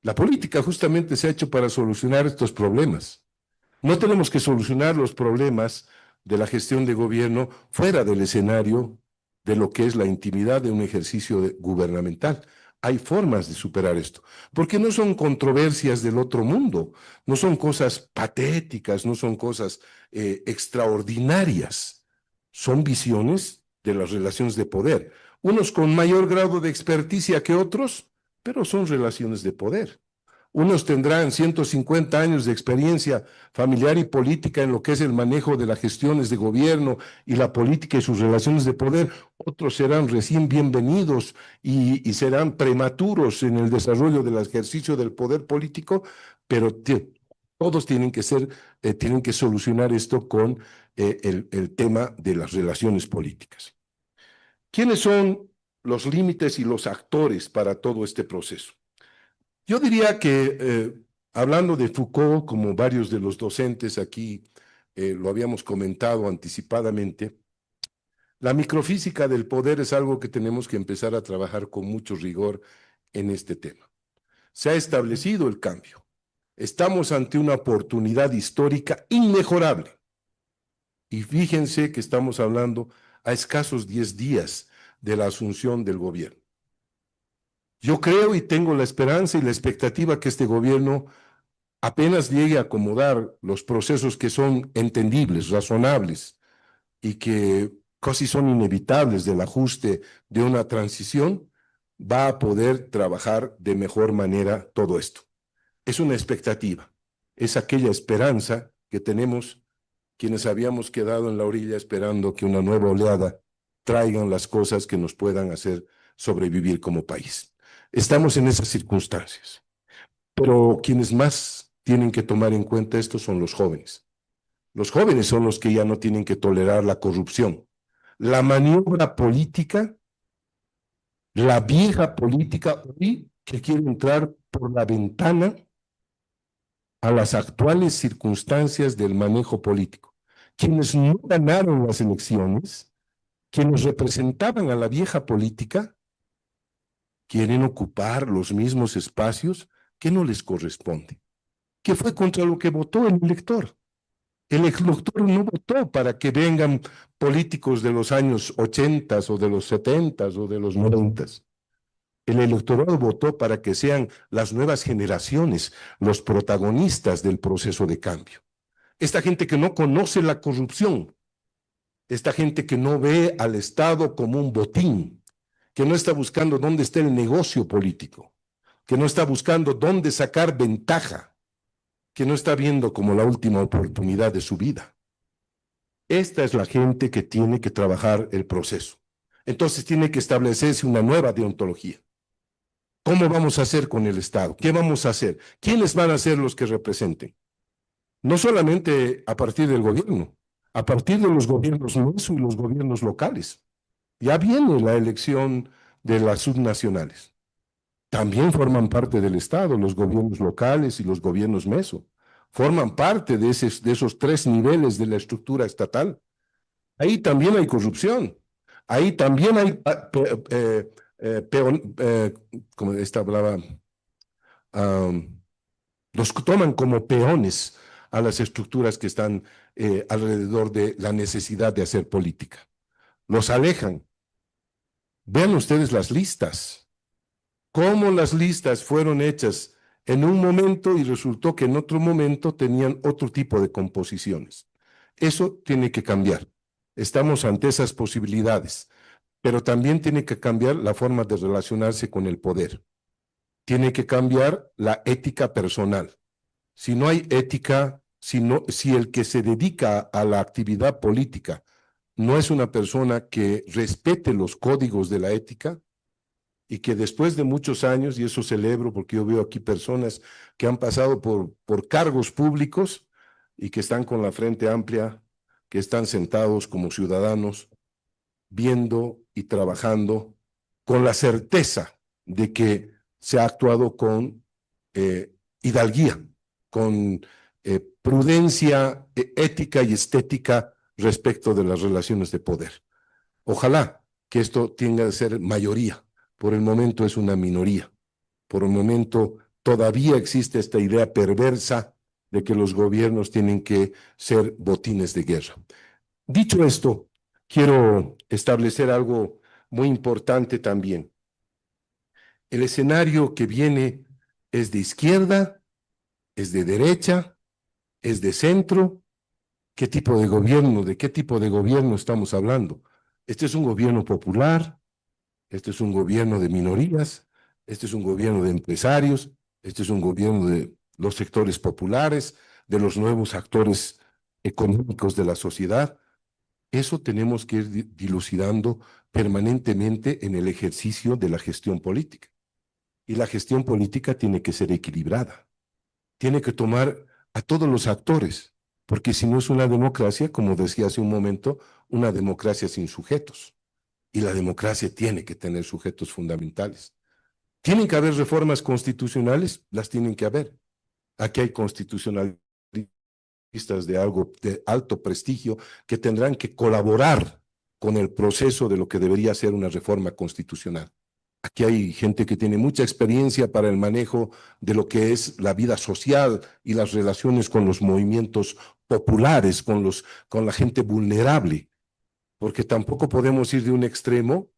La política justamente se ha hecho para solucionar estos problemas. No tenemos que solucionar los problemas de la gestión de gobierno fuera del escenario de lo que es la intimidad de un ejercicio gubernamental. Hay formas de superar esto, porque no son controversias del otro mundo, no son cosas patéticas, no son cosas extraordinarias, son visiones de las relaciones de poder, unos con mayor grado de experticia que otros, pero son relaciones de poder. Unos tendrán 150 años de experiencia familiar y política en lo que es el manejo de las gestiones de gobierno y la política y sus relaciones de poder. Otros serán recién bienvenidos y serán prematuros en el desarrollo del ejercicio del poder político, pero todos tienen que solucionar esto con el tema de las relaciones políticas. ¿Quiénes son los límites y los actores para todo este proceso? Yo diría que, hablando de Foucault, como varios de los docentes aquí lo habíamos comentado anticipadamente, la microfísica del poder es algo que tenemos que empezar a trabajar con mucho rigor en este tema. Se ha establecido el cambio. Estamos ante una oportunidad histórica inmejorable. Y fíjense que estamos hablando a escasos 10 días de la asunción del gobierno. Yo creo y tengo la esperanza y la expectativa que este gobierno apenas llegue a acomodar los procesos que son entendibles, razonables y que casi son inevitables del ajuste de una transición, va a poder trabajar de mejor manera todo esto. Es una expectativa, es aquella esperanza que tenemos quienes habíamos quedado en la orilla esperando que una nueva oleada traigan las cosas que nos puedan hacer sobrevivir como país. Estamos en esas circunstancias, pero quienes más tienen que tomar en cuenta esto son los jóvenes. Los jóvenes son los que ya no tienen que tolerar la corrupción. La maniobra política, la vieja política hoy que quiere entrar por la ventana a las actuales circunstancias del manejo político. Quienes no ganaron las elecciones, quienes representaban a la vieja política, quieren ocupar los mismos espacios que no les corresponden, que fue contra lo que votó el elector. El elector no votó para que vengan políticos de los años 80 o de los 70 o de los 90. El electorado votó para que sean las nuevas generaciones los protagonistas del proceso de cambio. Esta gente que no conoce la corrupción, esta gente que no ve al Estado como un botín, que no está buscando dónde está el negocio político, que no está buscando dónde sacar ventaja, que no está viendo como la última oportunidad de su vida. Esta es la gente que tiene que trabajar el proceso. Entonces tiene que establecerse una nueva deontología. ¿Cómo vamos a hacer con el Estado? ¿Qué vamos a hacer? ¿Quiénes van a ser los que representen? No solamente a partir del gobierno, a partir de los gobiernos mensos y los gobiernos locales. Ya viene la elección de las subnacionales. También forman parte del Estado, los gobiernos locales y los gobiernos meso. Forman parte de esos tres niveles de la estructura estatal. Ahí también hay corrupción. Ahí también hay, como esta hablaba, los toman como peones a las estructuras que están alrededor de la necesidad de hacer política. Los alejan. Vean ustedes las listas. Cómo las listas fueron hechas en un momento y resultó que en otro momento tenían otro tipo de composiciones. Eso tiene que cambiar. Estamos ante esas posibilidades, pero también tiene que cambiar la forma de relacionarse con el poder. Tiene que cambiar la ética personal. Si no hay ética, si el que se dedica a la actividad política no es una persona que respete los códigos de la ética, y que después de muchos años, y eso celebro porque yo veo aquí personas que han pasado por cargos públicos y que están con la frente amplia, que están sentados como ciudadanos, viendo y trabajando con la certeza de que se ha actuado con hidalguía, con prudencia ética y estética respecto de las relaciones de poder. Ojalá que esto tenga que ser mayoría. Por el momento es una minoría. Por el momento todavía existe esta idea perversa de que los gobiernos tienen que ser botines de guerra. Dicho esto, quiero establecer algo muy importante también. El escenario que viene es de izquierda, es de derecha, es de centro. ¿Qué tipo de gobierno? ¿De qué tipo de gobierno estamos hablando? Este es un gobierno popular, este es un gobierno de minorías, este es un gobierno de empresarios, Este es un gobierno de los sectores populares, de los nuevos actores económicos de la sociedad. Eso tenemos que ir dilucidando permanentemente en el ejercicio de la gestión política. Y la gestión política tiene que ser equilibrada, tiene que tomar a todos los actores, porque si no es una democracia, como decía hace un momento, una democracia sin sujetos. Y la democracia tiene que tener sujetos fundamentales. ¿Tienen que haber reformas constitucionales? Las tienen que haber. Aquí hay constitucionalistas de alto prestigio que tendrán que colaborar con el proceso de lo que debería ser una reforma constitucional. Aquí hay gente que tiene mucha experiencia para el manejo de lo que es la vida social y las relaciones con los movimientos populares, con la gente vulnerable, porque tampoco podemos ir de un extremo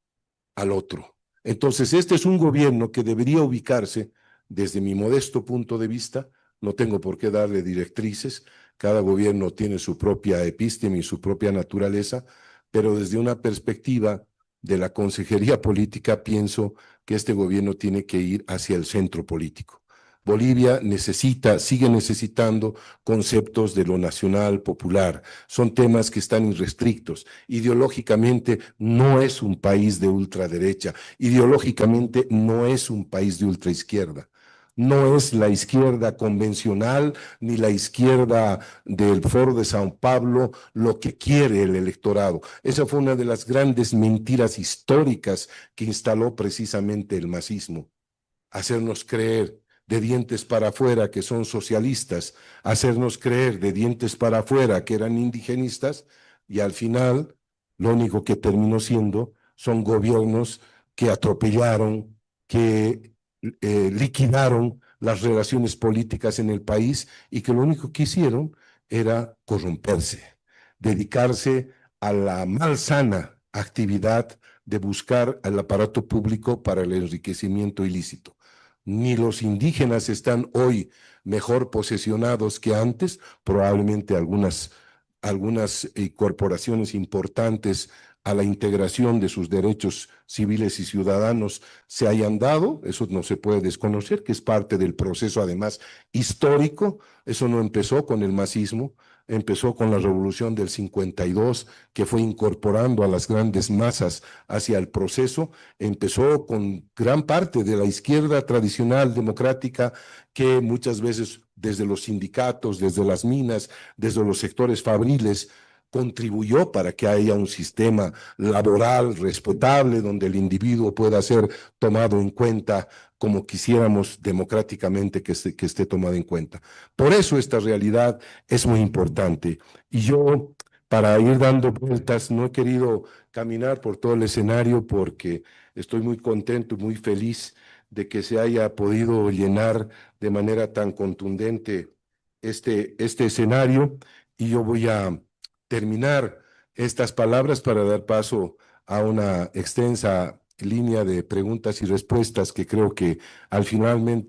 al otro. Entonces, este es un gobierno que debería ubicarse, desde mi modesto punto de vista, no tengo por qué darle directrices, cada gobierno tiene su propia epísteme y su propia naturaleza, pero desde una perspectiva de la consejería política pienso que este gobierno tiene que ir hacia el centro político. Bolivia sigue necesitando conceptos de lo nacional, popular. Son temas que están irrestrictos. Ideológicamente no es un país de ultraderecha. Ideológicamente no es un país de ultraizquierda. No es la izquierda convencional ni la izquierda del Foro de Sao Paulo lo que quiere el electorado. Esa fue una de las grandes mentiras históricas que instaló precisamente el masismo. Hacernos creer de dientes para afuera que son socialistas, hacernos creer de dientes para afuera que eran indigenistas, y al final lo único que terminó siendo son gobiernos que atropellaron, que liquidaron las relaciones políticas en el país y que lo único que hicieron era corromperse, dedicarse a la malsana actividad de buscar al aparato público para el enriquecimiento ilícito. Ni los indígenas están hoy mejor posesionados que antes, probablemente algunas corporaciones importantes a la integración de sus derechos civiles y ciudadanos se hayan dado, eso no se puede desconocer, que es parte del proceso además histórico, eso no empezó con el masismo, empezó con la revolución del 52, que fue incorporando a las grandes masas hacia el proceso, empezó con gran parte de la izquierda tradicional democrática que muchas veces desde los sindicatos, desde las minas, desde los sectores fabriles, contribuyó para que haya un sistema laboral respetable donde el individuo pueda ser tomado en cuenta como quisiéramos democráticamente que esté tomado en cuenta. Por eso esta realidad es muy importante. Y yo, para ir dando vueltas, no he querido caminar por todo el escenario porque estoy muy contento y muy feliz de que se haya podido llenar de manera tan contundente este escenario, y yo voy a terminar estas palabras para dar paso a una extensa línea de preguntas y respuestas que creo que al final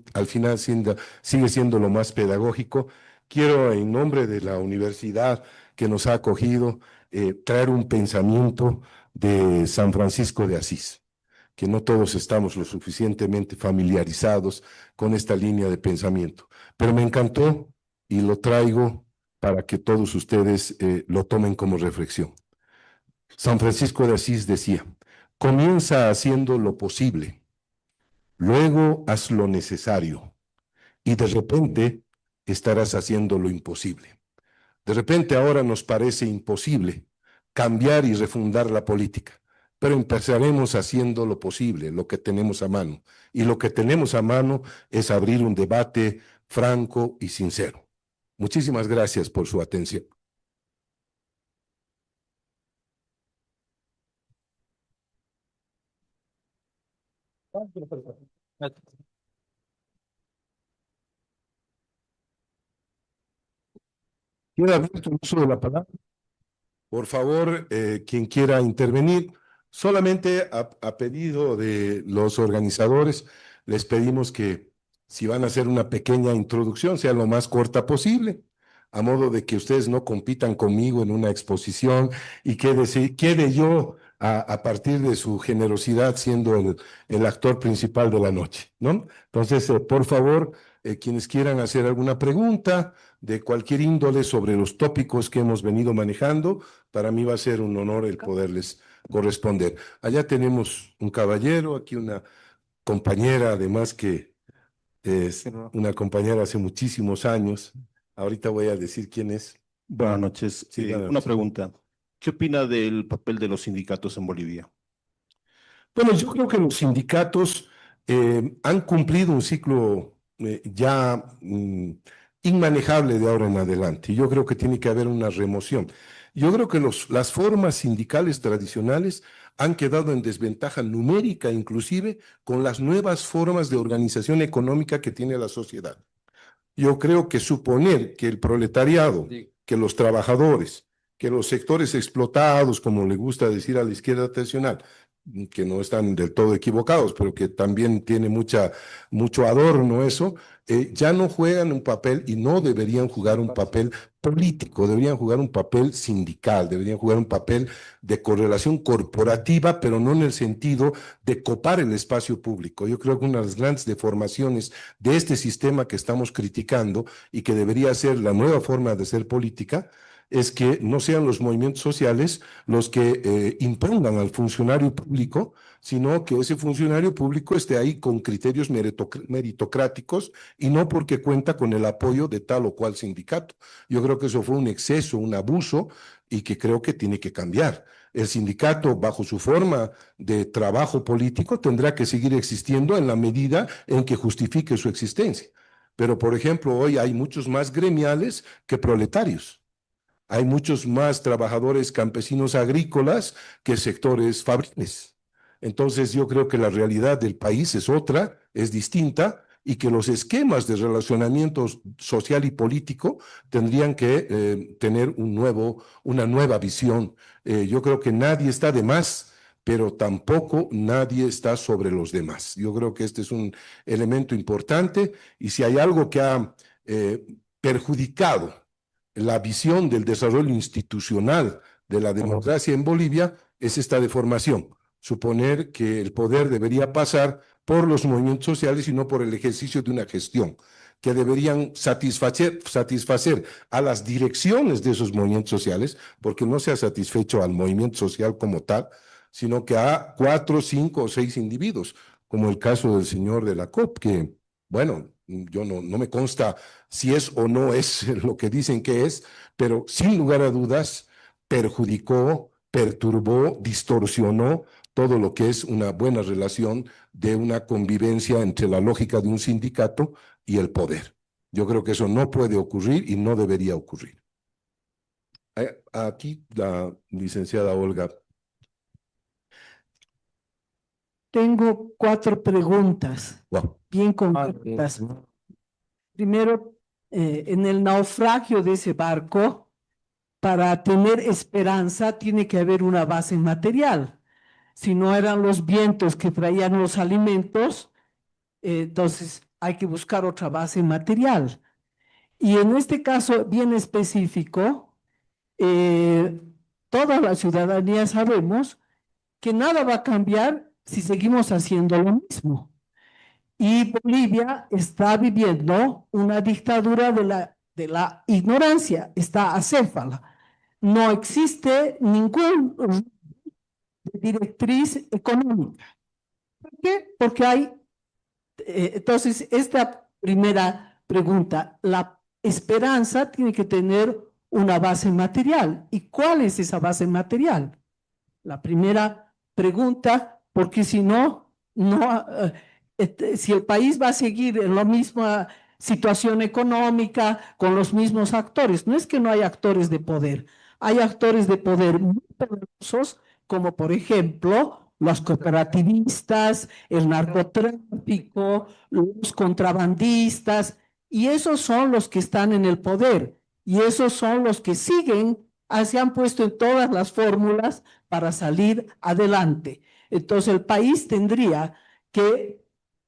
sigue siendo lo más pedagógico. Quiero, en nombre de la universidad que nos ha acogido, traer un pensamiento de San Francisco de Asís, que no todos estamos lo suficientemente familiarizados con esta línea de pensamiento, pero me encantó y lo traigo para que todos ustedes lo tomen como reflexión. San Francisco de Asís decía: comienza haciendo lo posible, luego haz lo necesario y de repente estarás haciendo lo imposible. De repente ahora nos parece imposible cambiar y refundar la política, pero empezaremos haciendo lo posible, lo que tenemos a mano. Y lo que tenemos a mano es abrir un debate franco y sincero. Muchísimas gracias por su atención. ¿Quiere abierto el uso de la palabra? Por favor, quien quiera intervenir, solamente a pedido de los organizadores, les pedimos que si van a hacer una pequeña introducción, sea lo más corta posible, a modo de que ustedes no compitan conmigo en una exposición y quede yo a partir de su generosidad siendo el actor principal de la noche, ¿no? Entonces, por favor, quienes quieran hacer alguna pregunta de cualquier índole sobre los tópicos que hemos venido manejando, para mí va a ser un honor el poderles corresponder. Allá tenemos un caballero, aquí una compañera, además que es una compañera hace muchísimos años. Ahorita voy a decir quién es. Buenas noches. Sí, buenas Una noches. pregunta. ¿Qué opina del papel de los sindicatos en Bolivia? Bueno, yo creo que los sindicatos han cumplido un ciclo ya inmanejable de ahora en adelante. Yo creo que tiene que haber una remoción. Yo creo que las formas sindicales tradicionales han quedado en desventaja numérica, inclusive con las nuevas formas de organización económica que tiene la sociedad. Yo creo que suponer que el proletariado, que los trabajadores, que los sectores explotados, como le gusta decir a la izquierda tradicional, que no están del todo equivocados, pero que también tiene mucho adorno eso, ya no juegan un papel y no deberían jugar un papel político, deberían jugar un papel sindical, deberían jugar un papel de correlación corporativa, pero no en el sentido de copar el espacio público. Yo creo que una de las grandes deformaciones de este sistema que estamos criticando y que debería ser la nueva forma de ser política, es que no sean los movimientos sociales los que impongan al funcionario público, sino que ese funcionario público esté ahí con criterios meritocráticos y no porque cuenta con el apoyo de tal o cual sindicato. Yo creo que eso fue un exceso, un abuso y que creo que tiene que cambiar. El sindicato, bajo su forma de trabajo político, tendrá que seguir existiendo en la medida en que justifique su existencia. Pero, por ejemplo, hoy hay muchos más gremiales que proletarios. Hay muchos más trabajadores campesinos agrícolas que sectores fabriles. Entonces yo creo que la realidad del país es otra, es distinta, y que los esquemas de relacionamiento social y político tendrían que tener una nueva visión. Yo creo que nadie está de más, pero tampoco nadie está sobre los demás. Yo creo que este es un elemento importante, y si hay algo que ha perjudicado la visión del desarrollo institucional de la democracia en Bolivia, es esta deformación. Suponer que el poder debería pasar por los movimientos sociales y no por el ejercicio de una gestión, que deberían satisfacer a las direcciones de esos movimientos sociales, porque no se ha satisfecho al movimiento social como tal, sino que a 4, 5 o 6 individuos, como el caso del señor de la COP, que, bueno, yo no me consta si es o no es lo que dicen que es, pero sin lugar a dudas perjudicó, perturbó, distorsionó todo lo que es una buena relación de una convivencia entre la lógica de un sindicato y el poder. Yo creo que eso no puede ocurrir y no debería ocurrir. Aquí la licenciada Olga. Tengo 4 preguntas Wow. bien concretas. Primero, en el naufragio de ese barco, para tener esperanza tiene que haber una base material. Si no eran los vientos que traían los alimentos, entonces hay que buscar otra base material. Y en este caso bien específico, toda la ciudadanía sabemos que nada va a cambiar si seguimos haciendo lo mismo. Y Bolivia está viviendo una dictadura de la ignorancia, está acéfala. No existe ningún directriz económica. ¿Por qué? Porque hay, entonces, esta primera pregunta, la esperanza tiene que tener una base material. ¿Y cuál es esa base material? La primera pregunta, porque si no, si el país va a seguir en la misma situación económica, con los mismos actores, no es que no hay actores de poder, hay actores de poder muy poderosos, como por ejemplo los cooperativistas, el narcotráfico, los contrabandistas, y esos son los que están en el poder, y esos son los que siguen, se han puesto en todas las fórmulas para salir adelante. Entonces el país tendría que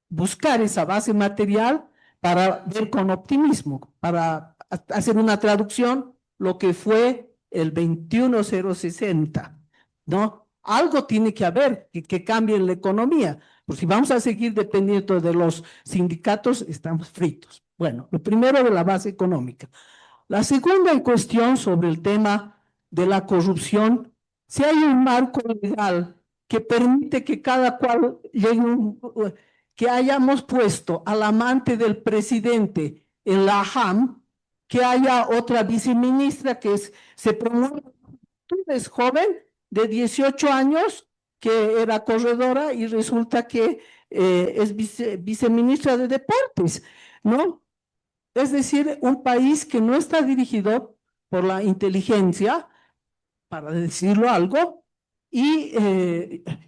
buscar esa base material para ver con optimismo, para hacer una traducción, lo que fue el 21060, ¿no? algo tiene que haber que cambie en la economía. Pues si vamos a seguir dependiendo de los sindicatos, estamos fritos. Bueno, lo primero de la base económica. La segunda en cuestión sobre el tema de la corrupción, si hay un marco legal que permite que cada cual llegue que hayamos puesto al amante del presidente en la JAM, que haya otra viceministra que se promueve. Tú eres joven de 18 años que era corredora y resulta que es viceministra de deportes, ¿no? Es decir, un país que no está dirigido por la inteligencia, para decirlo algo, y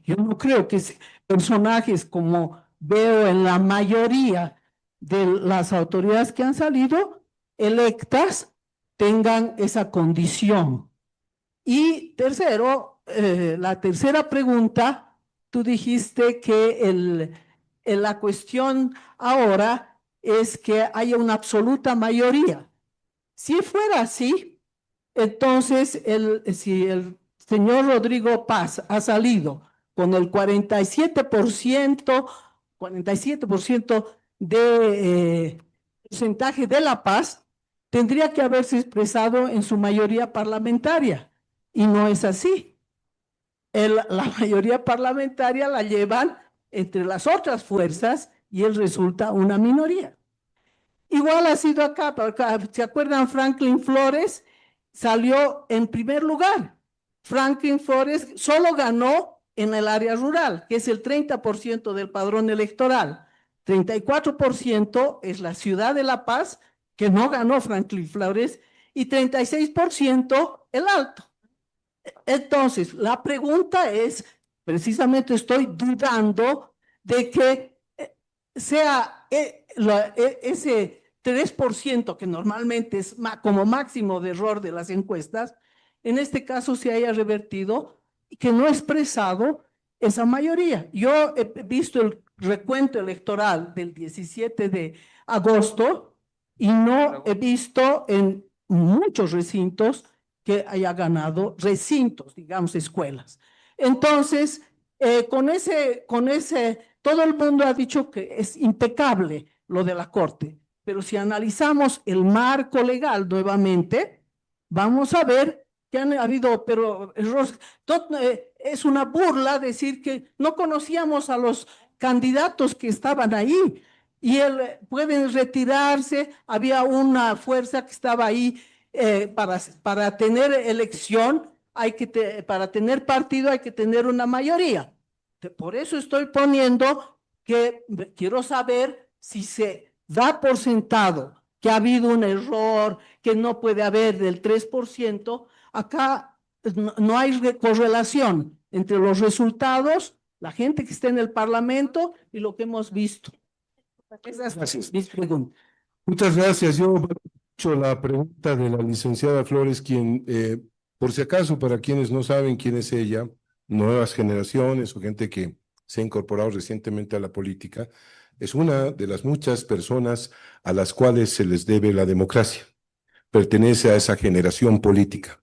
yo no creo que personajes como veo en la mayoría de las autoridades que han salido electas tengan esa condición. Y tercero, la tercera pregunta, tú dijiste que la cuestión ahora es que haya una absoluta mayoría. Si fuera así, entonces si el señor Rodrigo Paz ha salido con el 47% de porcentaje de la paz, tendría que haberse expresado en su mayoría parlamentaria. Y no es así. La mayoría parlamentaria la llevan entre las otras fuerzas y él resulta una minoría. Igual ha sido acá, ¿se acuerdan? Franklin Flores salió en primer lugar. Franklin Flores solo ganó en el área rural, que es el 30% del padrón electoral. 34% es la ciudad de La Paz, que no ganó Franklin Flores, y 36% el Alto. Entonces, la pregunta es, precisamente estoy dudando de que sea ese 3% que normalmente es como máximo de error de las encuestas, en este caso se haya revertido y que no ha expresado esa mayoría. Yo he visto el recuento electoral del 17 de agosto y no he visto en muchos recintos que haya ganado recintos, digamos, escuelas. Entonces, con ese, todo el mundo ha dicho que es impecable lo de la Corte, pero si analizamos el marco legal nuevamente, vamos a ver que han habido, pero es una burla decir que no conocíamos a los candidatos que estaban ahí y pueden retirarse, había una fuerza que estaba ahí para tener elección, para tener partido hay que tener una mayoría. Por eso estoy poniendo que quiero saber si se da por sentado que ha habido un error, que no puede haber del 3%, acá no hay correlación entre los resultados, la gente que está en el Parlamento y lo que hemos visto. Esas Gracias. mis preguntas. Muchas gracias. Yo he hecho la pregunta de la licenciada Flores, quien, por si acaso, para quienes no saben quién es ella, nuevas generaciones o gente que se ha incorporado recientemente a la política, es una de las muchas personas a las cuales se les debe la democracia. Pertenece a esa generación política.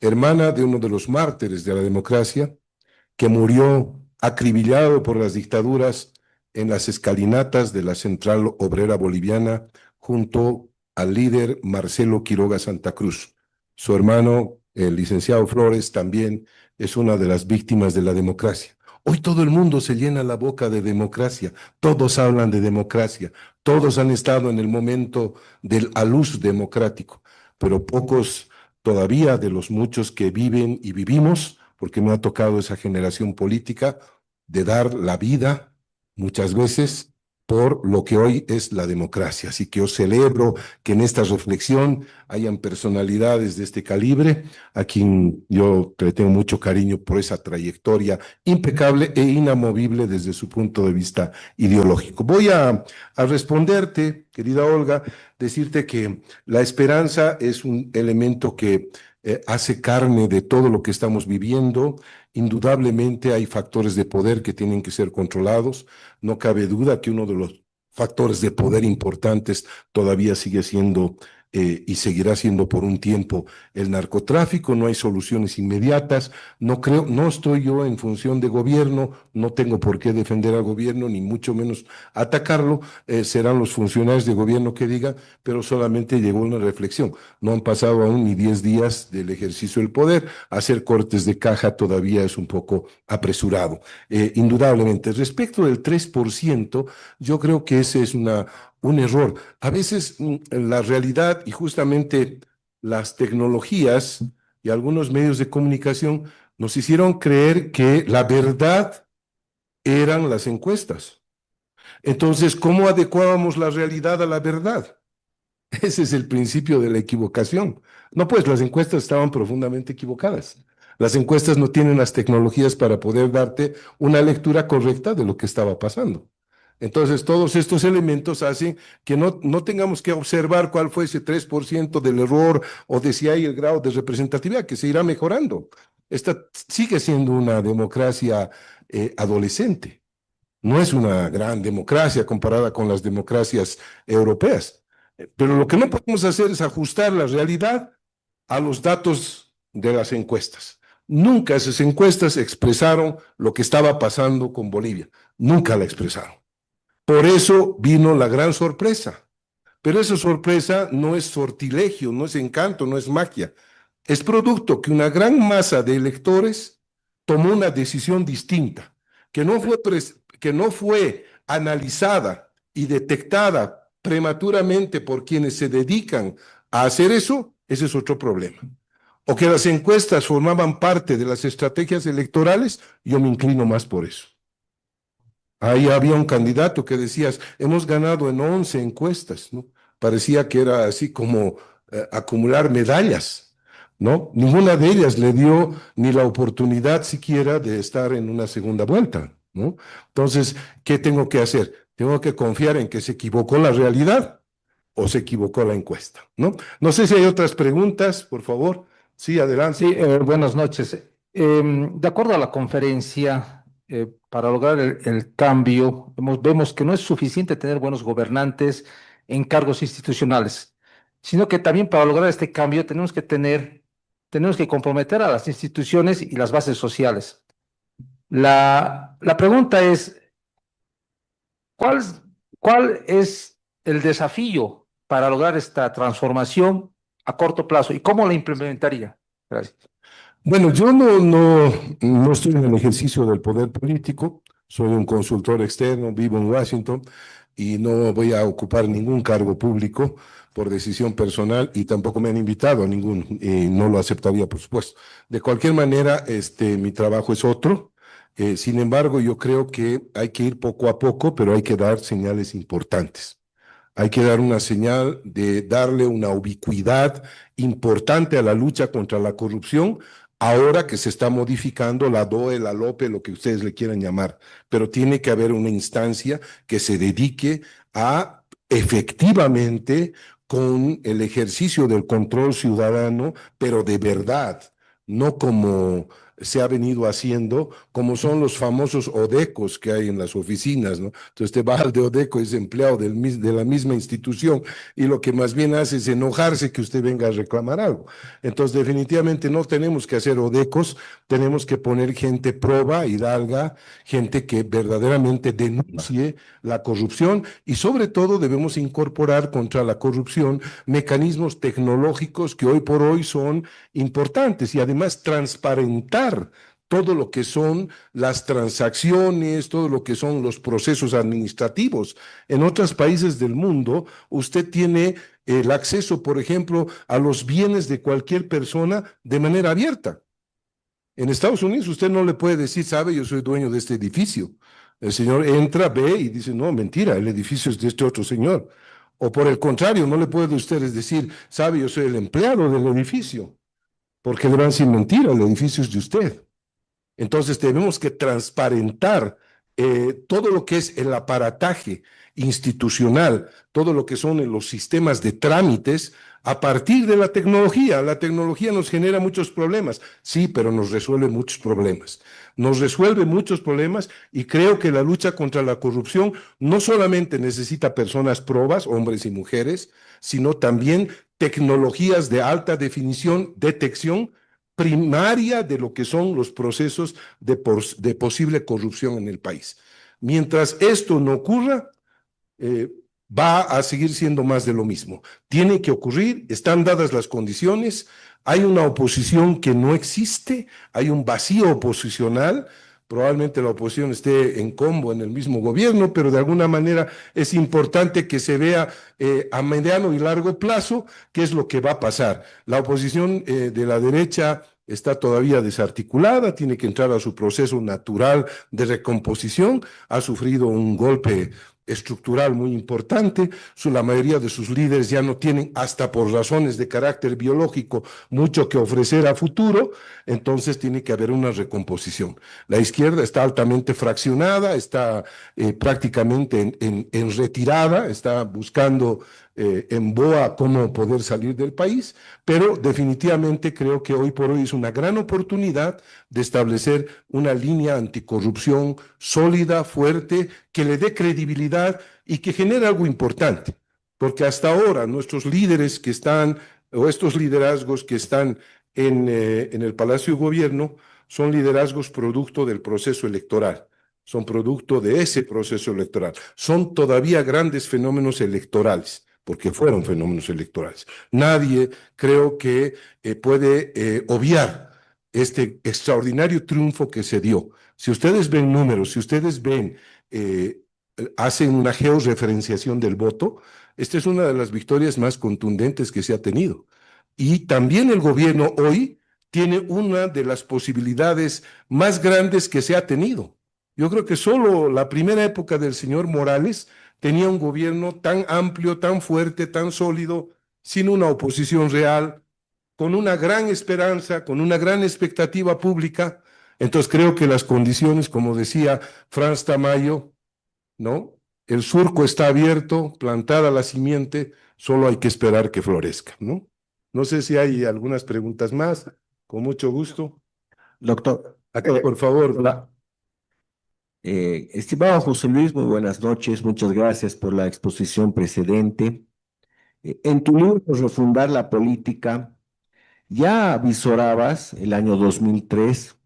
Hermana de uno de los mártires de la democracia, que murió acribillado por las dictaduras en las escalinatas de la Central Obrera Boliviana junto al líder Marcelo Quiroga Santa Cruz. Su hermano, el licenciado Flores, también es una de las víctimas de la democracia. Hoy todo el mundo se llena la boca de democracia, todos hablan de democracia, todos han estado en el momento del aluz democrático, pero pocos todavía de los muchos que viven y vivimos, porque me ha tocado esa generación política, de dar la vida muchas veces por lo que hoy es la democracia. Así que yo celebro que en esta reflexión hayan personalidades de este calibre, a quien yo le tengo mucho cariño por esa trayectoria impecable e inamovible desde su punto de vista ideológico. Voy a responderte, querida Olga, decirte que la esperanza es un elemento que hace carne de todo lo que estamos viviendo. Indudablemente hay factores de poder que tienen que ser controlados. No cabe duda que uno de los factores de poder importantes todavía sigue siendo y seguirá siendo por un tiempo el narcotráfico. No hay soluciones inmediatas. No creo, no estoy yo en función de gobierno, no tengo por qué defender al gobierno, ni mucho menos atacarlo. Serán los funcionarios de gobierno que digan, pero solamente llegó una reflexión. No han pasado aún ni 10 días del ejercicio del poder. Hacer cortes de caja todavía es un poco apresurado. Indudablemente. Respecto del 3%, yo creo que ese es un error. A veces la realidad y justamente las tecnologías y algunos medios de comunicación nos hicieron creer que la verdad eran las encuestas. Entonces, ¿cómo adecuábamos la realidad a la verdad? Ese es el principio de la equivocación. No, pues las encuestas estaban profundamente equivocadas. Las encuestas no tienen las tecnologías para poder darte una lectura correcta de lo que estaba pasando. Entonces, todos estos elementos hacen que no tengamos que observar cuál fue ese 3% del error o de si hay el grado de representatividad, que se irá mejorando. Esta sigue siendo una democracia adolescente. No es una gran democracia comparada con las democracias europeas. Pero lo que no podemos hacer es ajustar la realidad a los datos de las encuestas. Nunca esas encuestas expresaron lo que estaba pasando con Bolivia. Nunca la expresaron. Por eso vino la gran sorpresa. Pero esa sorpresa no es sortilegio, no es encanto, no es magia. Es producto que una gran masa de electores tomó una decisión distinta, que no fue analizada y detectada prematuramente por quienes se dedican a hacer eso. Ese es otro problema. O que las encuestas formaban parte de las estrategias electorales, yo me inclino más por eso. Ahí había un candidato que decías, hemos ganado en 11 encuestas, ¿no? Parecía que era así como acumular medallas, ¿no? Ninguna de ellas le dio ni la oportunidad siquiera de estar en una segunda vuelta, ¿no? Entonces, ¿qué tengo que hacer? Tengo que confiar en que se equivocó la realidad o se equivocó la encuesta, ¿no? No sé si hay otras preguntas, por favor. Sí, adelante. Sí, buenas noches. De acuerdo a la conferencia, para lograr el cambio, vemos que no es suficiente tener buenos gobernantes en cargos institucionales, sino que también para lograr este cambio tenemos que comprometer a las instituciones y las bases sociales. La pregunta es, ¿cuál, ¿cuál es el desafío para lograr esta transformación a corto plazo y cómo la implementaría? Gracias. Bueno, yo no estoy en el ejercicio del poder político, soy un consultor externo, vivo en Washington y no voy a ocupar ningún cargo público por decisión personal y tampoco me han invitado a ningún, y no lo aceptaría, por supuesto. De cualquier manera, mi trabajo es otro. Sin embargo, yo creo que hay que ir poco a poco, pero hay que dar señales importantes. Hay que dar una señal de darle una ubicuidad importante a la lucha contra la corrupción, ahora que se está modificando la DOE, la LOPE, lo que ustedes le quieran llamar, pero tiene que haber una instancia que se dedique a efectivamente con el ejercicio del control ciudadano, pero de verdad, no como se ha venido haciendo, como son los famosos odecos que hay en las oficinas, ¿no? Entonces te va al de odeco, es empleado de la misma institución y lo que más bien hace es enojarse que usted venga a reclamar algo. Entonces definitivamente no tenemos que hacer odecos, tenemos que poner gente proba, hidalga, gente que verdaderamente denuncie la corrupción y sobre todo debemos incorporar contra la corrupción mecanismos tecnológicos que hoy por hoy son importantes y además transparentar todo lo que son las transacciones, todo lo que son los procesos administrativos. En otros países del mundo, usted tiene el acceso, por ejemplo, a los bienes de cualquier persona de manera abierta. En Estados Unidos usted no le puede decir, sabe, yo soy dueño de este edificio. El señor entra, ve y dice, no, mentira, el edificio es de este otro señor. O por el contrario, no le puede usted decir, sabe, yo soy el empleado del edificio, porque le van a decir, mentira, el edificio es de usted. Entonces tenemos que transparentar todo lo que es el aparataje institucional, todo lo que son los sistemas de trámites a partir de la tecnología. La tecnología nos genera muchos problemas, sí, pero nos resuelve muchos problemas. Nos resuelve muchos problemas y creo que la lucha contra la corrupción no solamente necesita personas probas, hombres y mujeres, sino también tecnologías de alta definición, detección primaria de lo que son los procesos de posible corrupción en el país. Mientras esto no ocurra, va a seguir siendo más de lo mismo. Tiene que ocurrir, están dadas las condiciones, hay una oposición que no existe, hay un vacío oposicional. Probablemente la oposición esté en combo en el mismo gobierno, pero de alguna manera es importante que se vea a mediano y largo plazo qué es lo que va a pasar. La oposición de la derecha está todavía desarticulada, tiene que entrar a su proceso natural de recomposición, ha sufrido un golpe estructural muy importante, la mayoría de sus líderes ya no tienen, hasta por razones de carácter biológico, mucho que ofrecer a futuro, entonces tiene que haber una recomposición. La izquierda está altamente fraccionada, está prácticamente en retirada, está buscando en boa cómo poder salir del país, pero definitivamente creo que hoy por hoy es una gran oportunidad de establecer una línea anticorrupción sólida, fuerte, que le dé credibilidad y que genere algo importante, porque hasta ahora nuestros líderes que están, o estos liderazgos que están en el Palacio de Gobierno, son liderazgos producto del proceso electoral, son producto de ese proceso electoral, son todavía grandes fenómenos electorales, porque fueron fenómenos electorales. Nadie creo que puede obviar este extraordinario triunfo que se dio. Si ustedes ven números, si ustedes ven, hacen una georreferenciación del voto, esta es una de las victorias más contundentes que se ha tenido. Y también el gobierno hoy tiene una de las posibilidades más grandes que se ha tenido. Yo creo que solo la primera época del señor Morales tenía un gobierno tan amplio, tan fuerte, tan sólido, sin una oposición real, con una gran esperanza, con una gran expectativa pública. Entonces creo que las condiciones, como decía Franz Tamayo, ¿no? El surco está abierto, plantada la simiente, solo hay que esperar que florezca, ¿no? No sé si hay algunas preguntas más, con mucho gusto. Doctor, Acá, por favor. hola. Estimado José Luis, muy buenas noches. Muchas gracias por la exposición precedente. En tu libro Refundar la Política, ya avisorabas el año 2003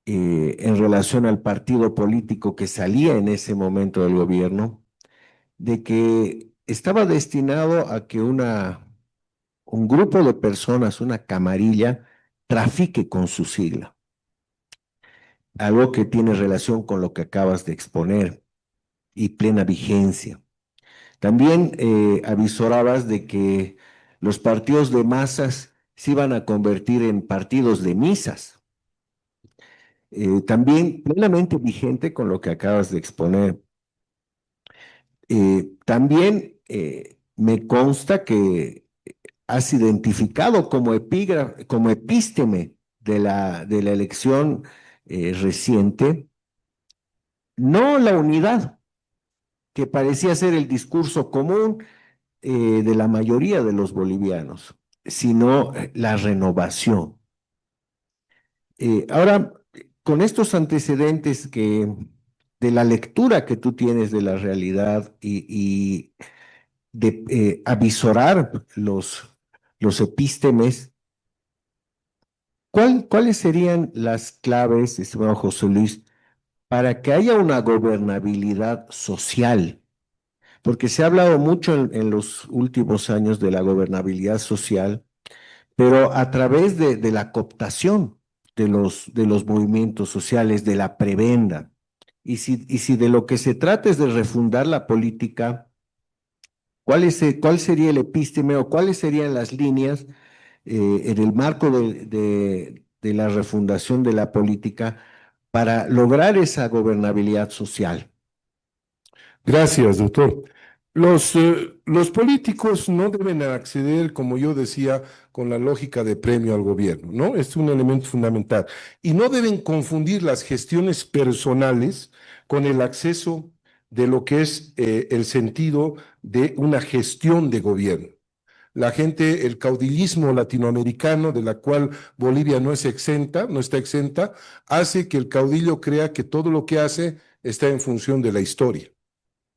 en relación al partido político que salía en ese momento del gobierno, de que estaba destinado a que un grupo de personas, una camarilla, trafique con su sigla. Algo que tiene relación con lo que acabas de exponer y plena vigencia. También avisorabas de que los partidos de masas se iban a convertir en partidos de misas. También plenamente vigente con lo que acabas de exponer. También me consta que has identificado como epísteme de la elección reciente, no la unidad, que parecía ser el discurso común de la mayoría de los bolivianos, sino la renovación. Ahora, con estos antecedentes de la lectura que tú tienes de la realidad y de avisorar los epístemes, ¿cuáles serían las claves, estimado José Luis, para que haya una gobernabilidad social? Porque se ha hablado mucho en los últimos años de la gobernabilidad social, pero a través de la cooptación de los movimientos sociales, de la prebenda. Y si de lo que se trata es de refundar la política, ¿cuál sería el epísteme o cuáles serían las líneas en el marco de la refundación de la política para lograr esa gobernabilidad social? Gracias, doctor. Los políticos no deben acceder, como yo decía, con la lógica de premio al gobierno, ¿no? Es un elemento fundamental. Y no deben confundir las gestiones personales con el acceso de lo que es el sentido de una gestión de gobierno. La gente, el caudillismo latinoamericano, de la cual Bolivia no es exenta, no está exenta, hace que el caudillo crea que todo lo que hace está en función de la historia.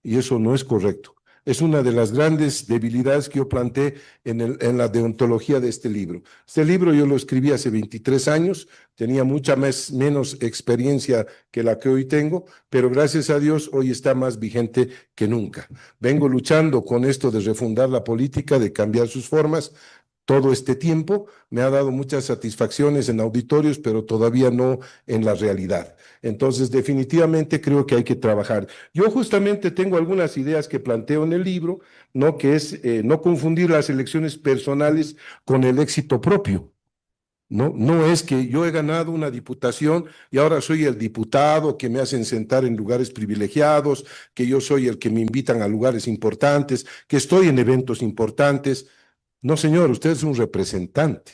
Y eso no es correcto. Es una de las grandes debilidades que yo planteé en la deontología de este libro. Este libro yo lo escribí hace 23 años, tenía mucha menos experiencia que la que hoy tengo, pero gracias a Dios hoy está más vigente que nunca. Vengo luchando con esto de refundar la política, de cambiar sus formas. Todo este tiempo me ha dado muchas satisfacciones en auditorios, pero todavía no en la realidad. Entonces, definitivamente creo que hay que trabajar. Yo justamente tengo algunas ideas que planteo en el libro, ¿no? Que es no confundir las elecciones personales con el éxito propio. No es que yo he ganado una diputación y ahora soy el diputado que me hacen sentar en lugares privilegiados, que yo soy el que me invitan a lugares importantes, que estoy en eventos importantes. No, señor, usted es un representante.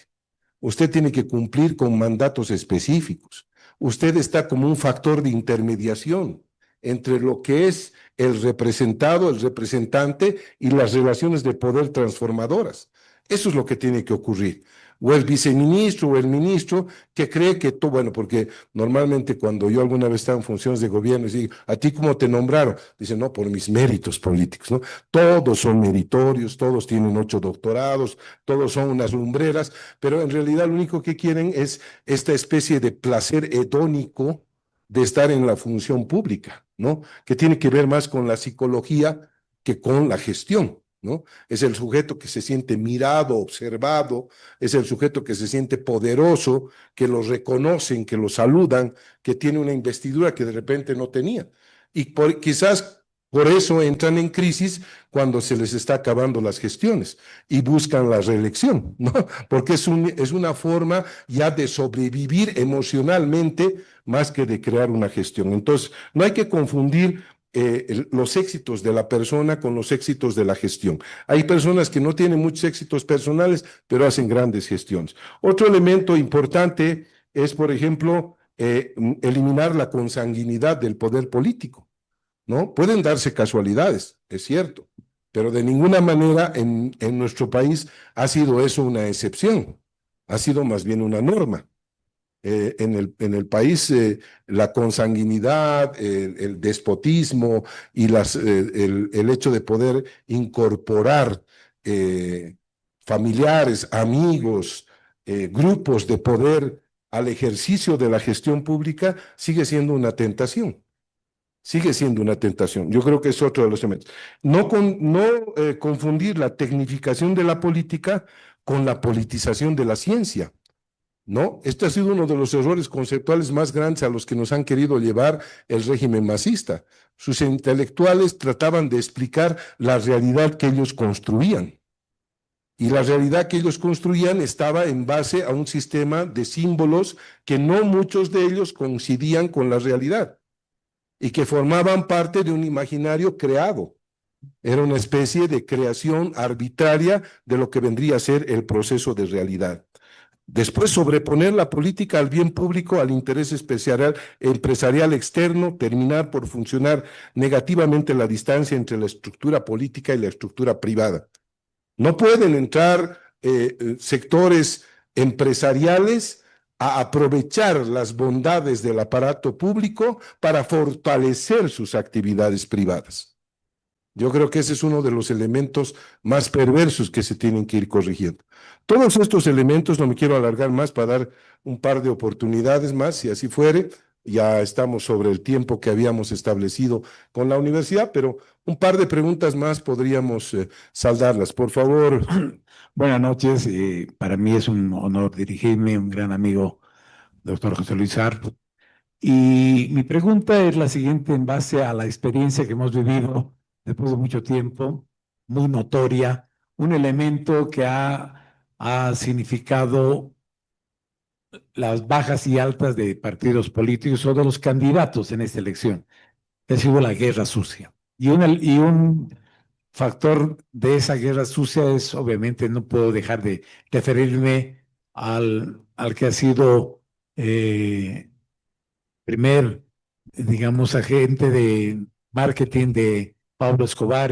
Usted tiene que cumplir con mandatos específicos. Usted está como un factor de intermediación entre lo que es el representado, el representante y las relaciones de poder transformadoras. Eso es lo que tiene que ocurrir. O el viceministro o el ministro que cree que todo, bueno, porque normalmente cuando yo alguna vez estaba en funciones de gobierno y digo, ¿a ti cómo te nombraron? Dicen, no, por mis méritos políticos, ¿no? Todos son meritorios, todos tienen 8 doctorados, todos son unas lumbreras, pero en realidad lo único que quieren es esta especie de placer hedónico de estar en la función pública, ¿no? Que tiene que ver más con la psicología que con la gestión, ¿no? Es el sujeto que se siente mirado, observado, es el sujeto que se siente poderoso, que lo reconocen, que lo saludan, que tiene una investidura que de repente no tenía. Y quizás por eso entran en crisis cuando se les está acabando las gestiones y buscan la reelección, ¿no? Porque es una forma ya de sobrevivir emocionalmente más que de crear una gestión. Entonces, no hay que confundir los éxitos de la persona con los éxitos de la gestión. Hay personas que no tienen muchos éxitos personales, pero hacen grandes gestiones. Otro elemento importante es, por ejemplo, eliminar la consanguinidad del poder político, ¿no? Pueden darse casualidades, es cierto, pero de ninguna manera en nuestro país ha sido eso una excepción, ha sido más bien una norma. En el país la consanguinidad, el despotismo y el hecho de poder incorporar familiares, amigos, grupos de poder al ejercicio de la gestión pública sigue siendo una tentación. Sigue siendo una tentación. Yo creo que es otro de los elementos. No confundir la tecnificación de la política con la politización de la ciencia. ¿No? Este ha sido uno de los errores conceptuales más grandes a los que nos han querido llevar el régimen masista. Sus intelectuales trataban de explicar la realidad que ellos construían. Y la realidad que ellos construían estaba en base a un sistema de símbolos que no muchos de ellos coincidían con la realidad y que formaban parte de un imaginario creado. Era una especie de creación arbitraria de lo que vendría a ser el proceso de realidad. Después, sobreponer la política al bien público, al interés empresarial externo, terminar por funcionar negativamente la distancia entre la estructura política y la estructura privada. No pueden entrar sectores empresariales a aprovechar las bondades del aparato público para fortalecer sus actividades privadas. Yo creo que ese es uno de los elementos más perversos que se tienen que ir corrigiendo. Todos estos elementos, no me quiero alargar más para dar un par de oportunidades más, si así fuere, ya estamos sobre el tiempo que habíamos establecido con la universidad, pero un par de preguntas más podríamos saldarlas. Por favor. Buenas noches, para mí es un honor dirigirme a un gran amigo, doctor José Luis Sarp. Y mi pregunta es la siguiente en base a la experiencia que hemos vivido después de mucho tiempo, muy notoria, un elemento que ha significado las bajas y altas de partidos políticos o de los candidatos en esta elección, que ha sido la guerra sucia. Y un factor de esa guerra sucia es, obviamente, no puedo dejar de referirme al que ha sido primer, digamos, agente de marketing de Pablo Escobar,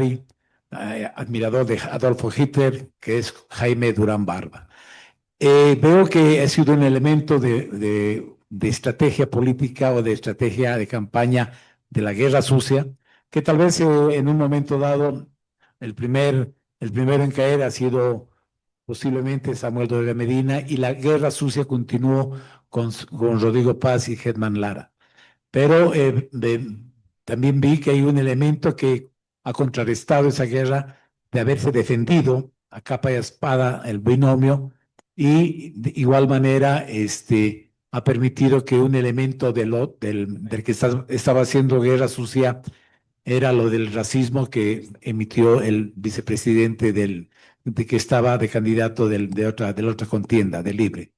admirador de Adolfo Hitler, que es Jaime Durán Barba. Veo que ha sido un elemento de estrategia política o de estrategia de campaña de la guerra sucia, que tal vez en un momento dado El primero en caer ha sido posiblemente Samuel Doria Medina, y la guerra sucia continuó con Rodrigo Paz y Hetman Lara. Pero también vi que hay un elemento que ha contrarrestado esa guerra de haberse defendido a capa y espada el binomio, y de igual manera ha permitido que un elemento del que estaba haciendo guerra sucia era lo del racismo que emitió el vicepresidente de que estaba de candidato de la otra contienda, de Libre.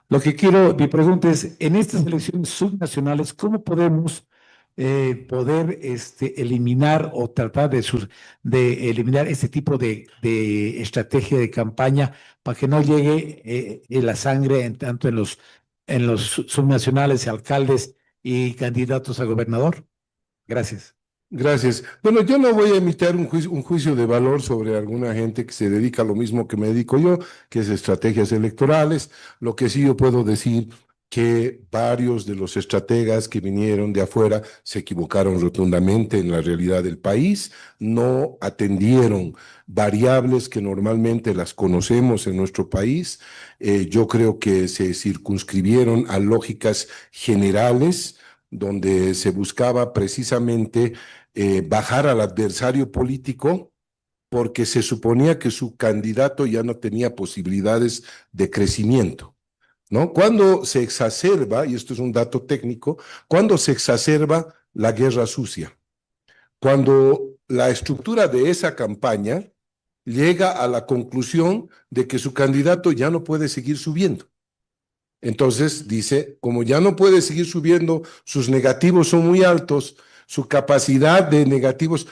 Mi pregunta es, en estas elecciones subnacionales, ¿cómo podemos poder eliminar o tratar de eliminar este tipo de estrategia de campaña para que no llegue la sangre tanto en los subnacionales, alcaldes y candidatos a gobernador? Gracias. Gracias. Bueno, yo no voy a emitir un juicio de valor sobre alguna gente que se dedica a lo mismo que me dedico yo, que es estrategias electorales. Lo que sí yo puedo decir que varios de los estrategas que vinieron de afuera se equivocaron rotundamente en la realidad del país, no atendieron variables que normalmente las conocemos en nuestro país. Yo creo que se circunscribieron a lógicas generales donde se buscaba precisamente bajar al adversario político porque se suponía que su candidato ya no tenía posibilidades de crecimiento, ¿no? Cuando se exacerba, y esto es un dato técnico, cuando se exacerba la guerra sucia, cuando la estructura de esa campaña llega a la conclusión de que su candidato ya no puede seguir subiendo. Entonces dice, como ya no puede seguir subiendo, sus negativos son muy altos, su capacidad de negativos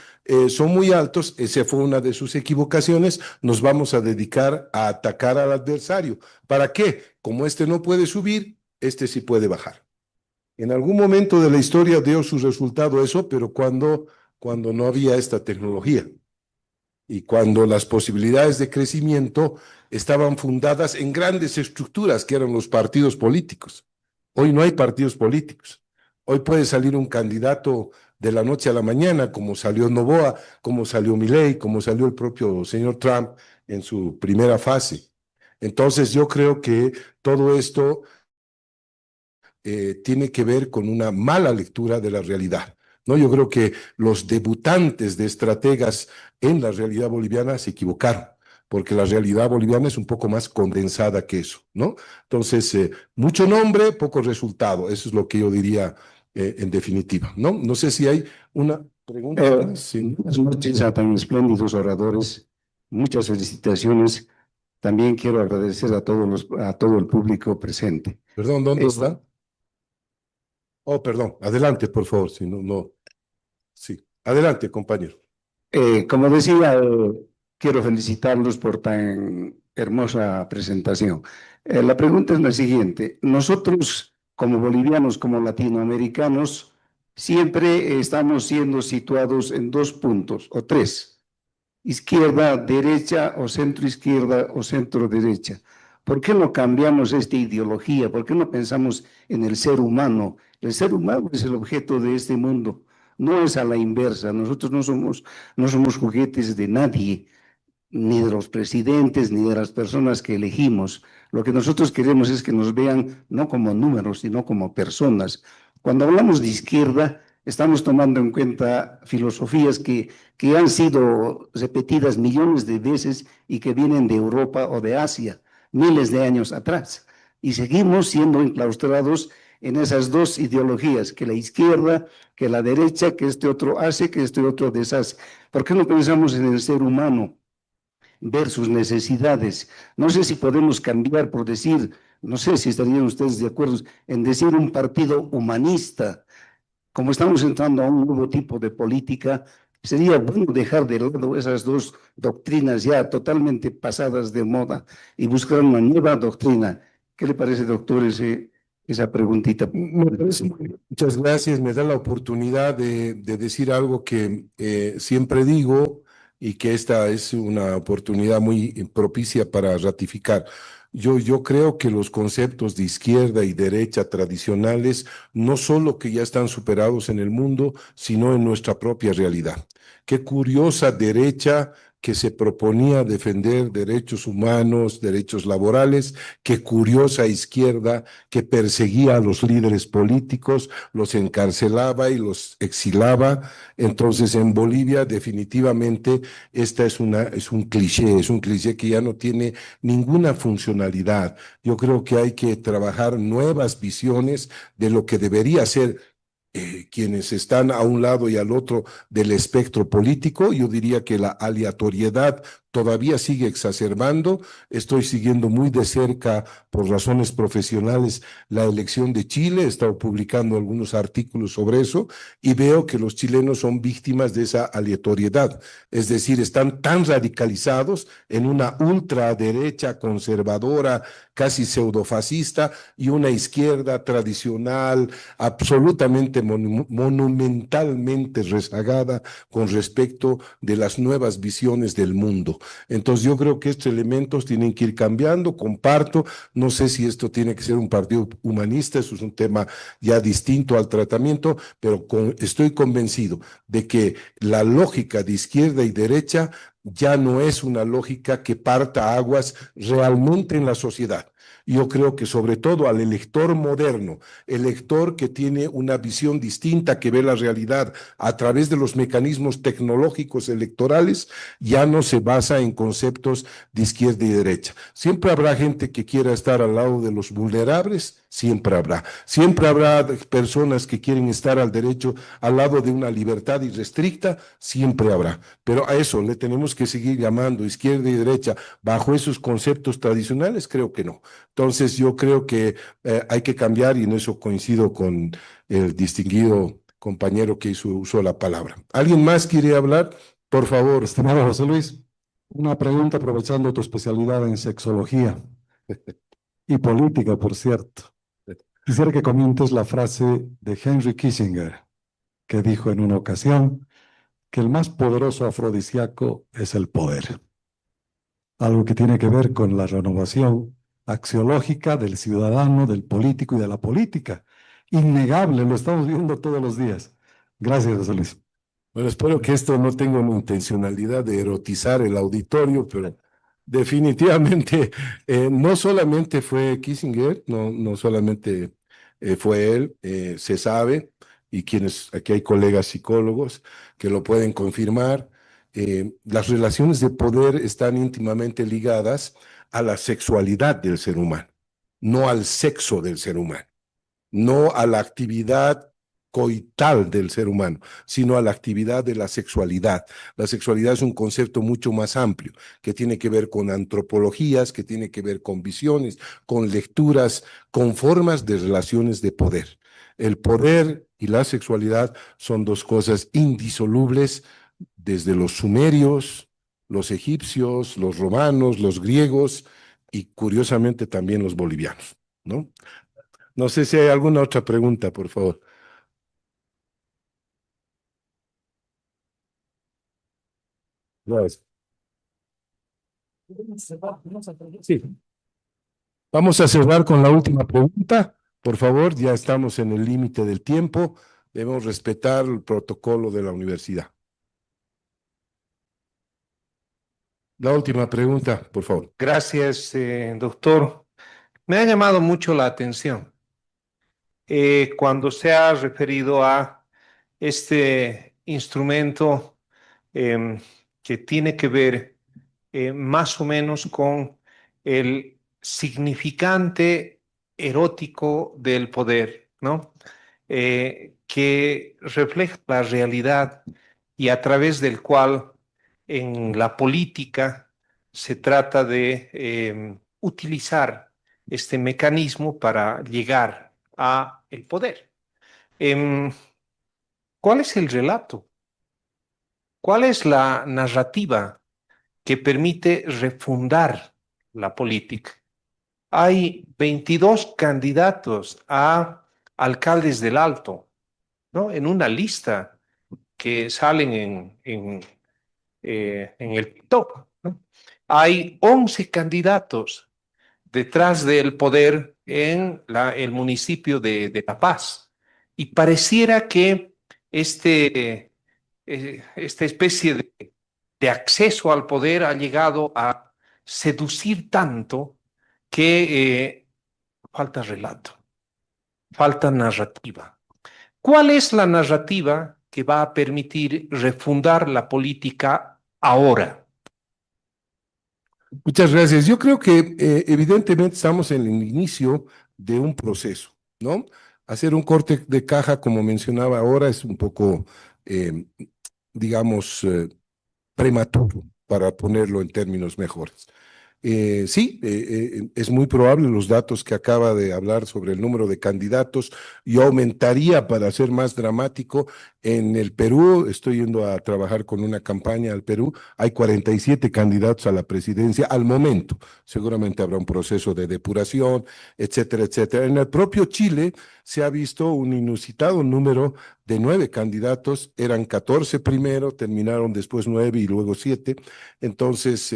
son muy altos, esa fue una de sus equivocaciones, nos vamos a dedicar a atacar al adversario. ¿Para qué? Como este no puede subir, este sí puede bajar. En algún momento de la historia dio su resultado eso, pero cuando no había esta tecnología y cuando las posibilidades de crecimiento estaban fundadas en grandes estructuras que eran los partidos políticos. Hoy no hay partidos políticos. Hoy puede salir un candidato de la noche a la mañana, como salió Noboa, como salió Milei, como salió el propio señor Trump en su primera fase. Entonces yo creo que todo esto tiene que ver con una mala lectura de la realidad, ¿no? Yo creo que los debutantes de estrategas en la realidad boliviana se equivocaron, porque la realidad boliviana es un poco más condensada que eso, ¿no? Entonces, mucho nombre, poco resultado, eso es lo que yo diría en definitiva, ¿no? No sé si hay una pregunta. Sí. Buenas noches a tan espléndidos oradores, muchas felicitaciones. También quiero agradecer a todo el público presente. Perdón, ¿dónde está? Oh, perdón, adelante, por favor, si no. Sí, adelante, compañero. Como decía, quiero felicitarlos por tan hermosa presentación. La pregunta es la siguiente. Nosotros, como bolivianos, como latinoamericanos, siempre estamos siendo situados en dos puntos o tres: izquierda, derecha, o centro izquierda o centro derecha. ¿Por qué no cambiamos esta ideología? ¿Por qué no pensamos en el ser humano? El ser humano es el objeto de este mundo, no es a la inversa. Nosotros no somos juguetes de nadie, ni de los presidentes, ni de las personas que elegimos. Lo que nosotros queremos es que nos vean no como números, sino como personas. Cuando hablamos de izquierda, estamos tomando en cuenta filosofías que han sido repetidas millones de veces y que vienen de Europa o de Asia, miles de años atrás. Y seguimos siendo enclaustrados en esas dos ideologías, que la izquierda, que la derecha, que este otro hace, que este otro deshace. ¿Por qué no pensamos en el ser humano, ver sus necesidades? No sé si podemos cambiar por decir, no sé si estarían ustedes de acuerdo en decir un partido humanista. Como estamos entrando a un nuevo tipo de política, sería bueno dejar de lado esas dos doctrinas ya totalmente pasadas de moda y buscar una nueva doctrina. ¿Qué le parece, doctor, esa preguntita? Muchas gracias. Me da la oportunidad de decir algo que siempre digo y que esta es una oportunidad muy propicia para ratificar. Yo creo que los conceptos de izquierda y derecha tradicionales no solo que ya están superados en el mundo, sino en nuestra propia realidad. Qué curiosa derecha que se proponía defender derechos humanos, derechos laborales, que curiosa izquierda que perseguía a los líderes políticos, los encarcelaba y los exilaba. Entonces, en Bolivia, definitivamente, esta es un cliché que ya no tiene ninguna funcionalidad. Yo creo que hay que trabajar nuevas visiones de lo que debería ser quienes están a un lado y al otro del espectro político. Yo diría que la aleatoriedad todavía sigue exacerbando. Estoy siguiendo muy de cerca, por razones profesionales, la elección de Chile. He estado publicando algunos artículos sobre eso y veo que los chilenos son víctimas de esa aleatoriedad. Es decir, están tan radicalizados en una ultraderecha conservadora, casi pseudofascista, y una izquierda tradicional, absolutamente monumentalmente rezagada con respecto de las nuevas visiones del mundo. Entonces yo creo que estos elementos tienen que ir cambiando, comparto, no sé si esto tiene que ser un partido humanista, eso es un tema ya distinto al tratamiento, pero estoy convencido de que la lógica de izquierda y derecha ya no es una lógica que parta aguas realmente en la sociedad. Yo creo que sobre todo al elector moderno, elector que tiene una visión distinta, que ve la realidad a través de los mecanismos tecnológicos electorales, ya no se basa en conceptos de izquierda y derecha. Siempre habrá gente que quiera estar al lado de los vulnerables, siempre habrá. Siempre habrá personas que quieren estar al derecho, al lado de una libertad irrestricta, siempre habrá. Pero a eso le tenemos que seguir llamando izquierda y derecha bajo esos conceptos tradicionales, creo que no. Entonces yo creo que hay que cambiar y en eso coincido con el distinguido compañero que usó la palabra. ¿Alguien más quiere hablar? Por favor. Estimado José Luis, una pregunta aprovechando tu especialidad en sexología y política, por cierto. Quisiera que comentes la frase de Henry Kissinger, que dijo en una ocasión que el más poderoso afrodisíaco es el poder. Algo que tiene que ver con la renovación axiológica del ciudadano, del político y de la política. Innegable, lo estamos viendo todos los días. Gracias, José Luis. Bueno, espero que esto no tenga una intencionalidad de erotizar el auditorio, pero definitivamente no solamente fue Kissinger, no solamente fue él, se sabe, y aquí hay colegas psicólogos que lo pueden confirmar, las relaciones de poder están íntimamente ligadas a la sexualidad del ser humano, no al sexo del ser humano, no a la actividad coital del ser humano, sino a la actividad de la sexualidad. La sexualidad es un concepto mucho más amplio, que tiene que ver con antropologías, que tiene que ver con visiones, con lecturas, con formas de relaciones de poder. El poder y la sexualidad son dos cosas indisolubles desde los sumerios, los egipcios, los romanos, los griegos y curiosamente también los bolivianos, ¿no? No sé si hay alguna otra pregunta, por favor. Gracias. Sí. Vamos a cerrar con la última pregunta. Por favor, ya estamos en el límite del tiempo. Debemos respetar el protocolo de la universidad. La última pregunta, por favor. Gracias, doctor. Me ha llamado mucho la atención cuando se ha referido a este instrumento que tiene que ver más o menos con el significante erótico del poder, ¿no? Que refleja la realidad y a través del cual en la política se trata de utilizar este mecanismo para llegar a el poder. ¿Cuál es el relato? ¿Cuál es la narrativa que permite refundar la política? Hay 22 candidatos a alcaldes del Alto, ¿no? En una lista que salen en el top, ¿no? Hay 11 candidatos detrás del poder en el municipio de La Paz. Y pareciera que esta especie de acceso al poder ha llegado a seducir tanto que falta relato, falta narrativa. ¿Cuál es la narrativa que va a permitir refundar la política ahora? Muchas gracias. Yo creo que evidentemente estamos en el inicio de un proceso, ¿no? Hacer un corte de caja, como mencionaba ahora, es un poco, digamos, prematuro, para ponerlo en términos mejores. Sí, es muy probable los datos que acaba de hablar sobre el número de candidatos. Yo aumentaría, para ser más dramático, en el Perú, estoy yendo a trabajar con una campaña al Perú, hay 47 candidatos a la presidencia al momento. Seguramente habrá un proceso de depuración, etcétera, etcétera. En el propio Chile se ha visto un inusitado número de 9 candidatos, eran 14 primero, terminaron después 9 y luego 7. Entonces,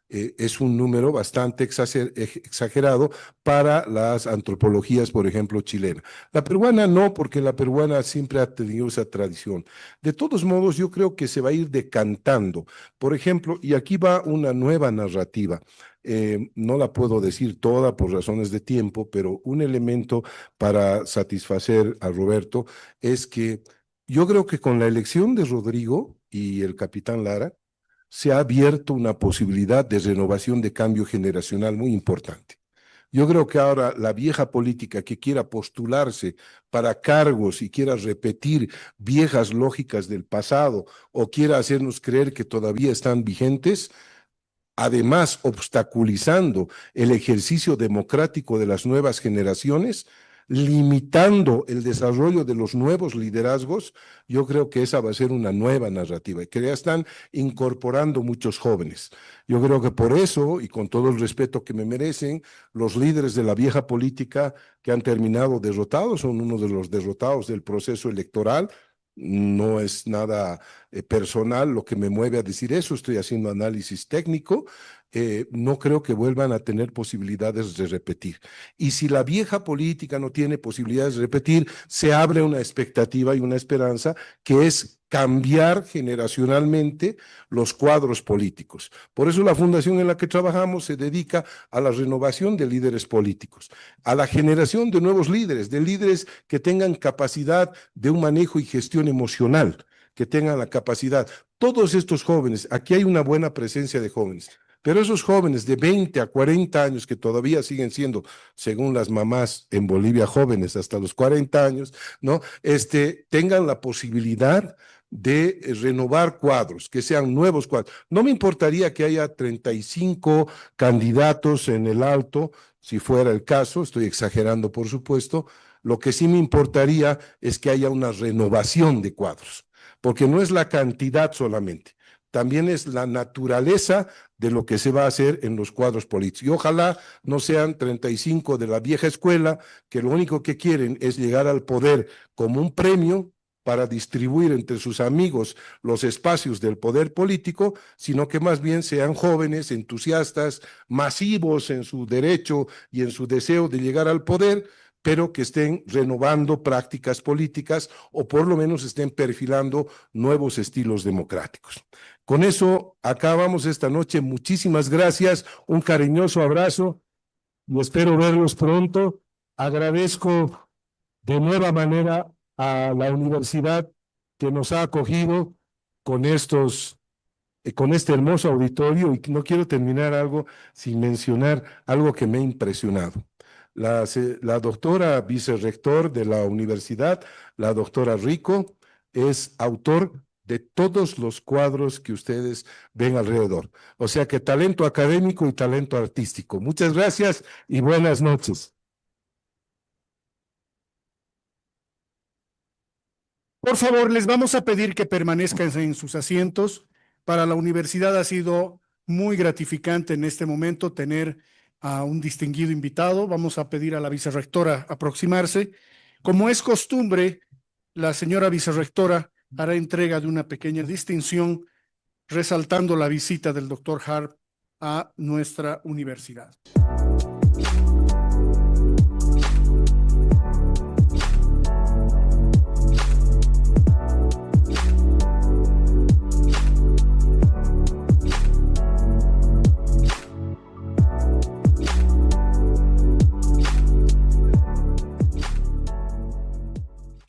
es un número bastante exagerado para las antropologías, por ejemplo, chilenas. La peruana no, porque la peruana siempre ha tenido esa tradición. De todos modos, yo creo que se va a ir decantando. Por ejemplo, y aquí va una nueva narrativa. No la puedo decir toda por razones de tiempo, pero un elemento para satisfacer a Roberto es que yo creo que con la elección de Rodrigo y el capitán Lara, se ha abierto una posibilidad de renovación, de cambio generacional muy importante. Yo creo que ahora la vieja política que quiera postularse para cargos y quiera repetir viejas lógicas del pasado o quiera hacernos creer que todavía están vigentes, además obstaculizando el ejercicio democrático de las nuevas generaciones, limitando el desarrollo de los nuevos liderazgos, yo creo que esa va a ser una nueva narrativa y que ya están incorporando muchos jóvenes. Yo creo que por eso, y con todo el respeto que me merecen, los líderes de la vieja política que han terminado derrotados son uno de los derrotados del proceso electoral. No es nada personal lo que me mueve a decir eso, estoy haciendo análisis técnico. No creo que vuelvan a tener posibilidades de repetir. Y si la vieja política no tiene posibilidades de repetir, se abre una expectativa y una esperanza que es cambiar generacionalmente los cuadros políticos. Por eso la fundación en la que trabajamos se dedica a la renovación de líderes políticos, a la generación de nuevos líderes, de líderes que tengan capacidad de un manejo y gestión emocional, que tengan la capacidad. Todos estos jóvenes, aquí hay una buena presencia de jóvenes, pero esos jóvenes de 20 a 40 años que todavía siguen siendo, según las mamás en Bolivia, jóvenes hasta los 40 años, ¿no? Tengan la posibilidad de renovar cuadros, que sean nuevos cuadros. No me importaría que haya 35 candidatos en el alto, si fuera el caso, estoy exagerando por supuesto. Lo que sí me importaría es que haya una renovación de cuadros, porque no es la cantidad solamente, también es la naturaleza de lo que se va a hacer en los cuadros políticos. Y ojalá no sean 35 de la vieja escuela, que lo único que quieren es llegar al poder como un premio para distribuir entre sus amigos los espacios del poder político, sino que más bien sean jóvenes, entusiastas, masivos en su derecho y en su deseo de llegar al poder, pero que estén renovando prácticas políticas o por lo menos estén perfilando nuevos estilos democráticos. Con eso acabamos esta noche. Muchísimas gracias, un cariñoso abrazo y espero verlos pronto. Agradezco de nueva manera a la universidad que nos ha acogido con este hermoso auditorio, y no quiero terminar algo sin mencionar algo que me ha impresionado. La doctora vicerrector de la universidad, la doctora Rico, es autor de todos los cuadros que ustedes ven alrededor. O sea que talento académico y talento artístico. Muchas gracias y buenas noches. Por favor, les vamos a pedir que permanezcan en sus asientos. Para la universidad ha sido muy gratificante en este momento tener a un distinguido invitado. Vamos a pedir a la vicerrectora aproximarse. Como es costumbre, la señora vicerrectora hará entrega de una pequeña distinción resaltando la visita del doctor Harp a nuestra universidad.